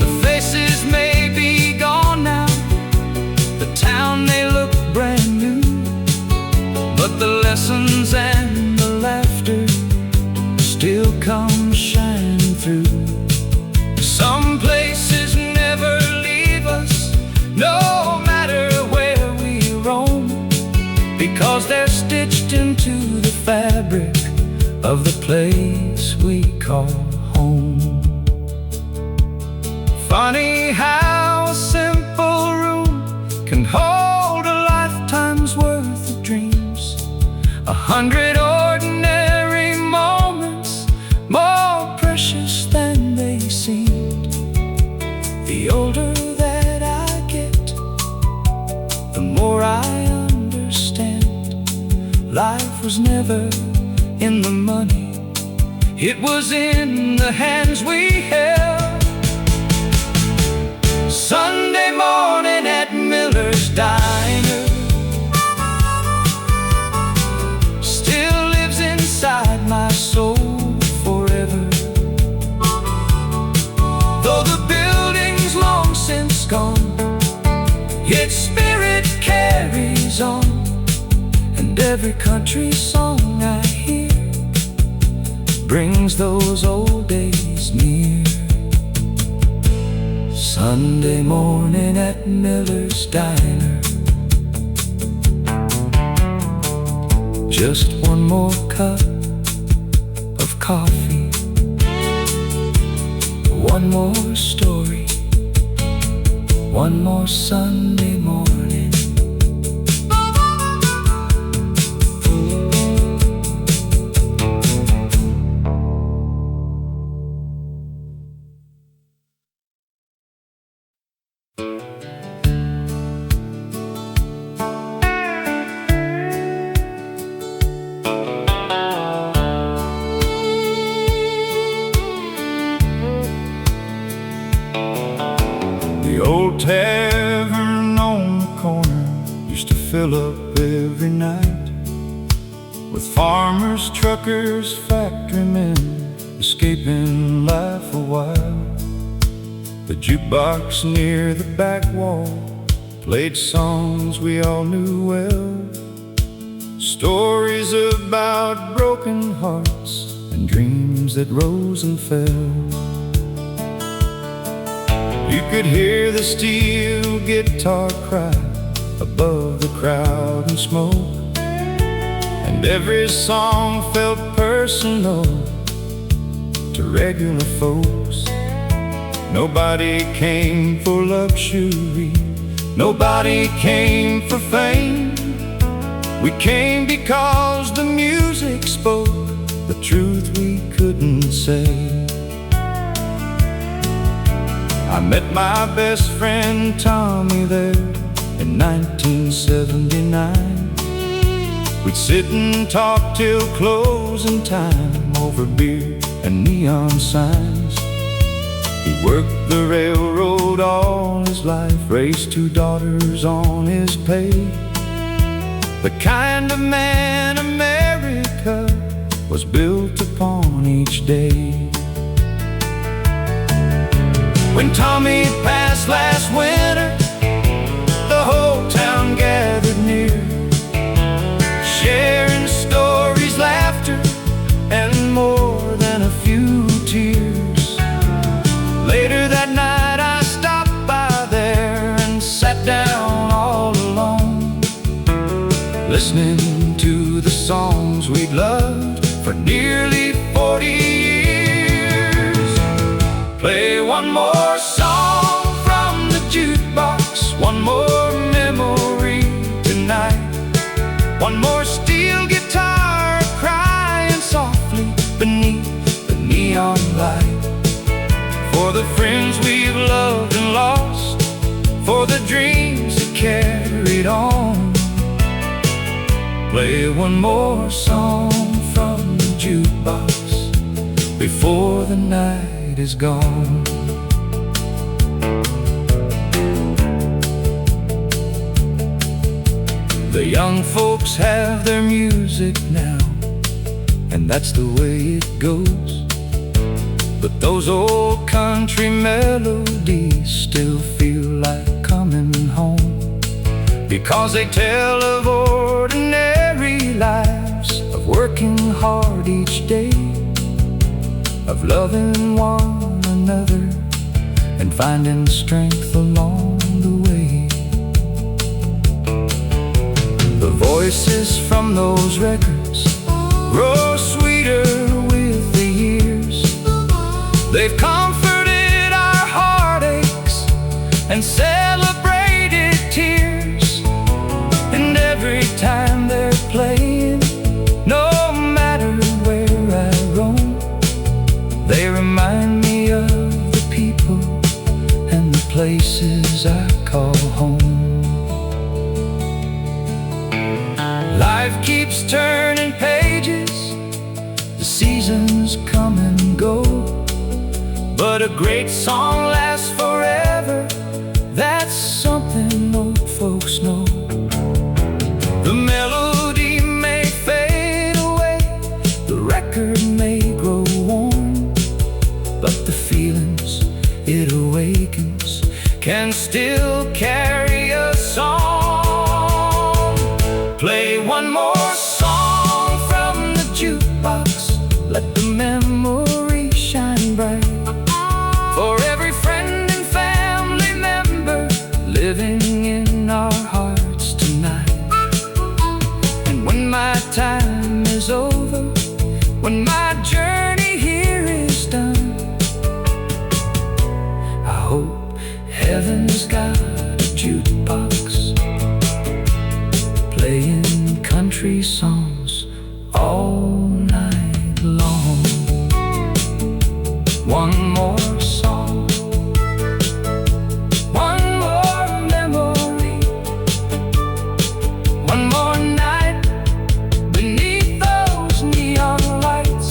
The faces may be gone now, the town may look brand new, but the lessons and the laughter still come shining through. Some places never leave us, no matter where we roam, because they're stitched into the fabric of the place we call home. Funny how a simple room can hold a lifetime's worth of dreams. 100 ordinary moments, more precious than they seemed. The older that I get, the more I understand. Life was never in the money, it was in the hands we held. Sunday morning at Miller's Diner still lives inside my soul forever. Though the building's long since gone, its spirit carries on. And every country song I hear brings those old days near. Sunday morning at Miller's Diner. Just one more cup of coffee, one more story, one more Sunday morning. The old tavern on the corner used to fill up every night with farmers, truckers, factory men escaping life a while. The jukebox near the back wall played songs we all knew well, stories about broken hearts and dreams that rose and fell. You could hear the steel guitar cry above the crowd and smoke, and every song felt personal to regular folks. Nobody came for luxury, nobody came for fame. We came because the music spoke the truth we couldn't say. I met my best friend Tommy there in 1979. We'd sit and talk till closing time over beer and neon signs. He worked the railroad all his life, raised 2 daughters on his pay. The kind of man America was built upon each day. When Tommy passed last winter, the whole town gathered near, sharing stories, laughter, and more than a few tears. Later that night I stopped by there and sat down all alone, listening to the songs we'd loved for nearly 40 years. Play one more song from the jukebox, one more memory tonight, one more steel guitar crying softly beneath the neon light. For the friends we've loved and lost, for the dreams that carried on. Play one more song from the jukebox before the night is gone. The young folks have their music now, and that's the way it goes. But those old country melodies still feel like coming home, because they tell of ordinary lives, of working hard each day, of loving one another and finding strength along the way. The voices from those records grow sweeter with the years. They've comforted our heartaches and celebrated tears. And every time they're playing, no matter where I roam, they remind me of the people and the places I call home. Life keeps turning pages, the seasons come and go, but a great song lasts forever. That's something old folks know. The melody may fade away, the record may grow worn, but the feelings it awakens can still carry a song. Play one more song from the jukebox, let the memory shine bright, for every friend and family member living in our hearts tonight. And when my time is over, when my journey here is done, I hope heaven's got a jukebox playing country songs all night long. One more song, one more memory, one more night beneath those neon lights.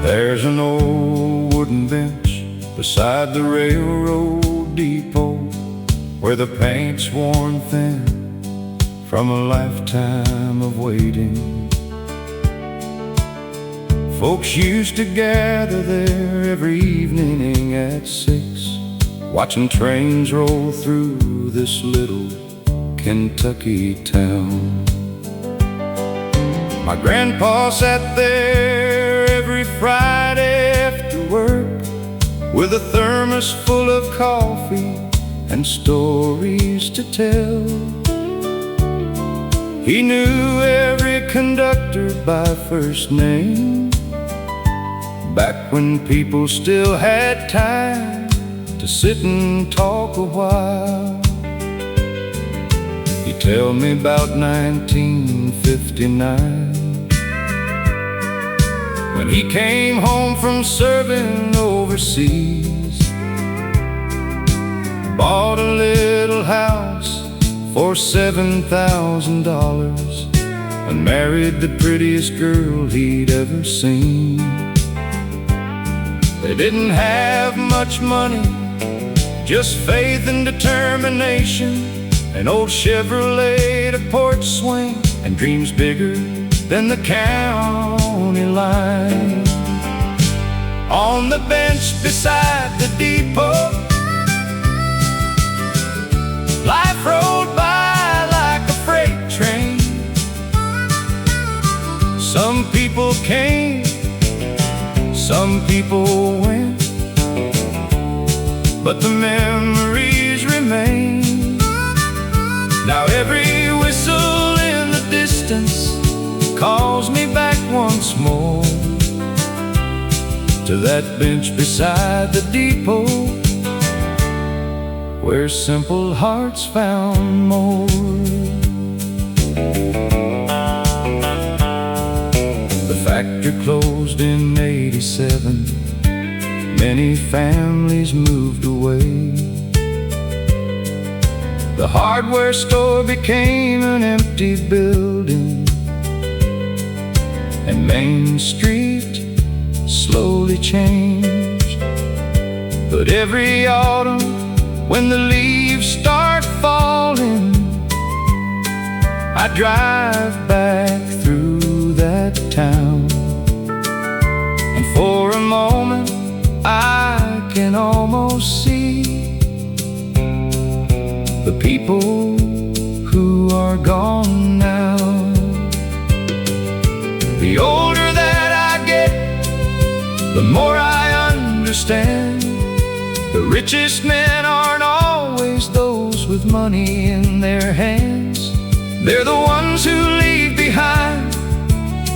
There's an old wooden bench beside the railroad depot, where the paint's worn thin from a lifetime of waiting. Folks used to gather there every evening at 6, watching trains roll through this little Kentucky town. My grandpa sat there every Friday after work, with a thermos full of coffee and stories to tell. He knew every conductor by first name, back when people still had time to sit and talk a while. He tell me about 1959, when he came home from serving overseas, bought a little for $7,000 and married the prettiest girl he'd ever seen. They didn't have much money, just faith and determination, an old Chevrolet to porch swing, and dreams bigger than the county line. On the bench beside the depot, life rolled by like a freight train. Some people came, some people went, but the memories remain. Now every whistle in the distance calls me back once more to that bench beside the depot, where simple hearts found more. The factory closed in '87. Many families moved away. The hardware store became an empty building, and Main Street slowly changed. But every autumn, when the leaves start falling, I drive back through that town, and for a moment I can almost see the people who are gone now. The older that I get, the more I understand. The richest men aren't always those with money in their hands. They're the ones who leave behind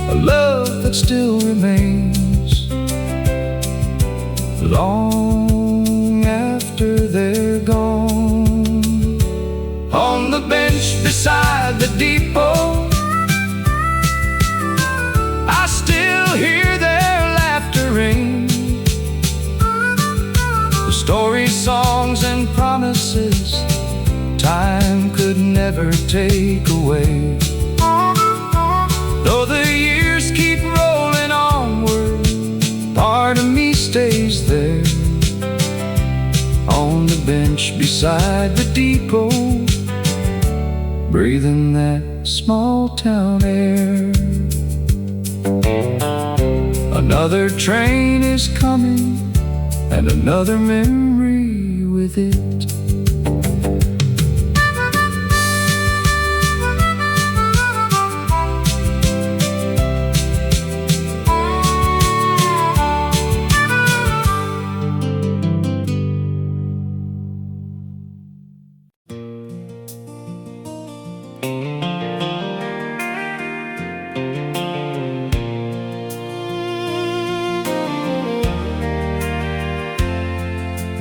a love that still remains long after they're gone. On the bench beside the depot, I still hear their laughter ring. The stories, songs, and promises time could never take away. Though the years keep rolling onward, part of me stays there on the bench beside the depot, breathing that small town air. Another train is coming, and another memory with it.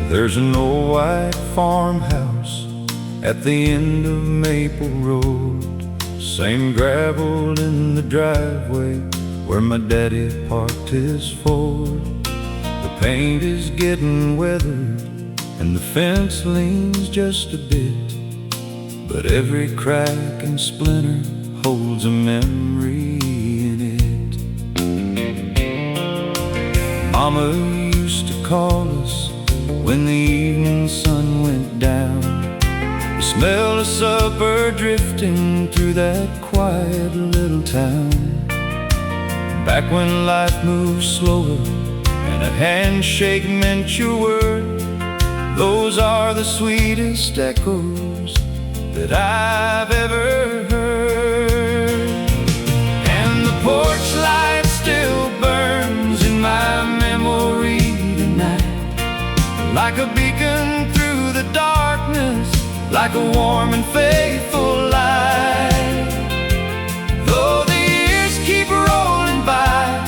There's an old white farmhouse at the end of Maple Road, same gravel in the driveway where my daddy parked his Ford. The paint is getting weathered and the fence leans just a bit, but every crack and splinter holds a memory in it. Mama used to call us when the evening sun went down. The smell of supper drifting through that quiet little town. Back when life moved slower and a handshake meant your word, those are the sweetest echoes that I've ever heard. And the porch light still burns in my memory tonight, like a beacon through the darkness, like a warm and faithful light. Though the years keep rolling by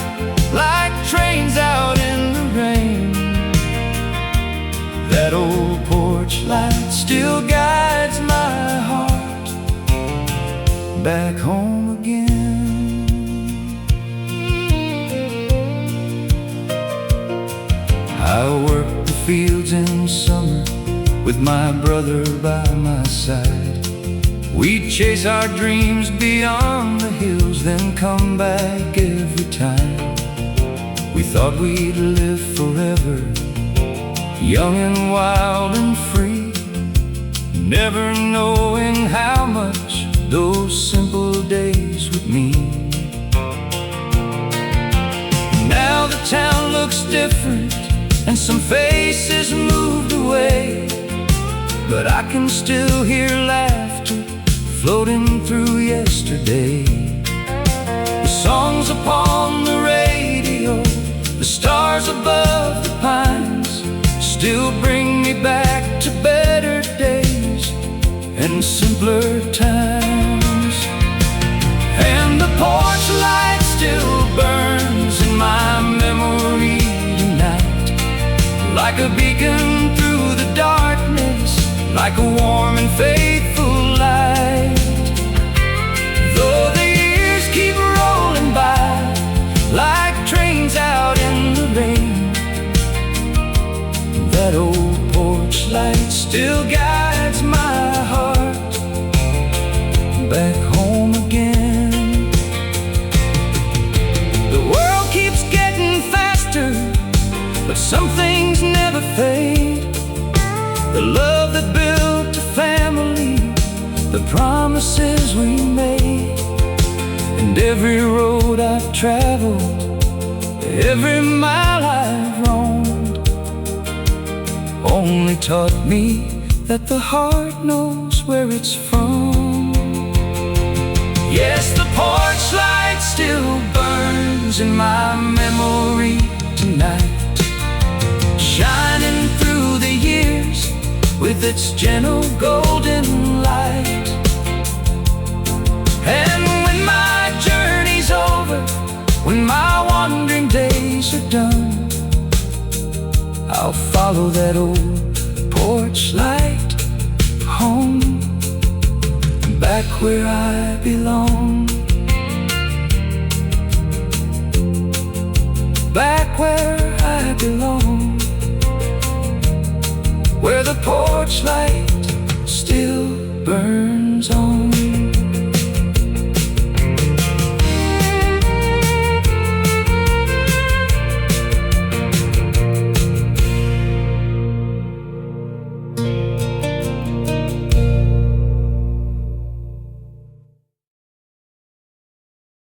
like trains out in the rain, that old porch light still guides my heart back home again. I worked the fields in summer with my brother by my side. We'd chase our dreams beyond the hills, then come back every time. We thought we'd live forever, young and wild and free, never knowing how much those simple days would mean. Now the town looks different, and some faces moved away, but I can still hear laughter floating through yesterday. The songs upon the radio, the stars above the pines, still bring me back to better days and simpler times. And the porch light still burns in my memory tonight, like a beacon through the darkness, like a warm and faithful light. Though the years keep rolling by, like trains out in the rain, that old porch light still guides my heart back home again. The world keeps getting faster, but some things never fade. The love that built a family, the promises we made, and every road I've traveled, every mile I've roamed, only taught me that the heart knows where it's from. Yes, the porch light still burns in my memory tonight, shining through the years with its gentle golden light. And when my journey's over, when my wandering days are done, I'll follow that old porch light home, back where I belong, back where I belong, where the porch light still burns on.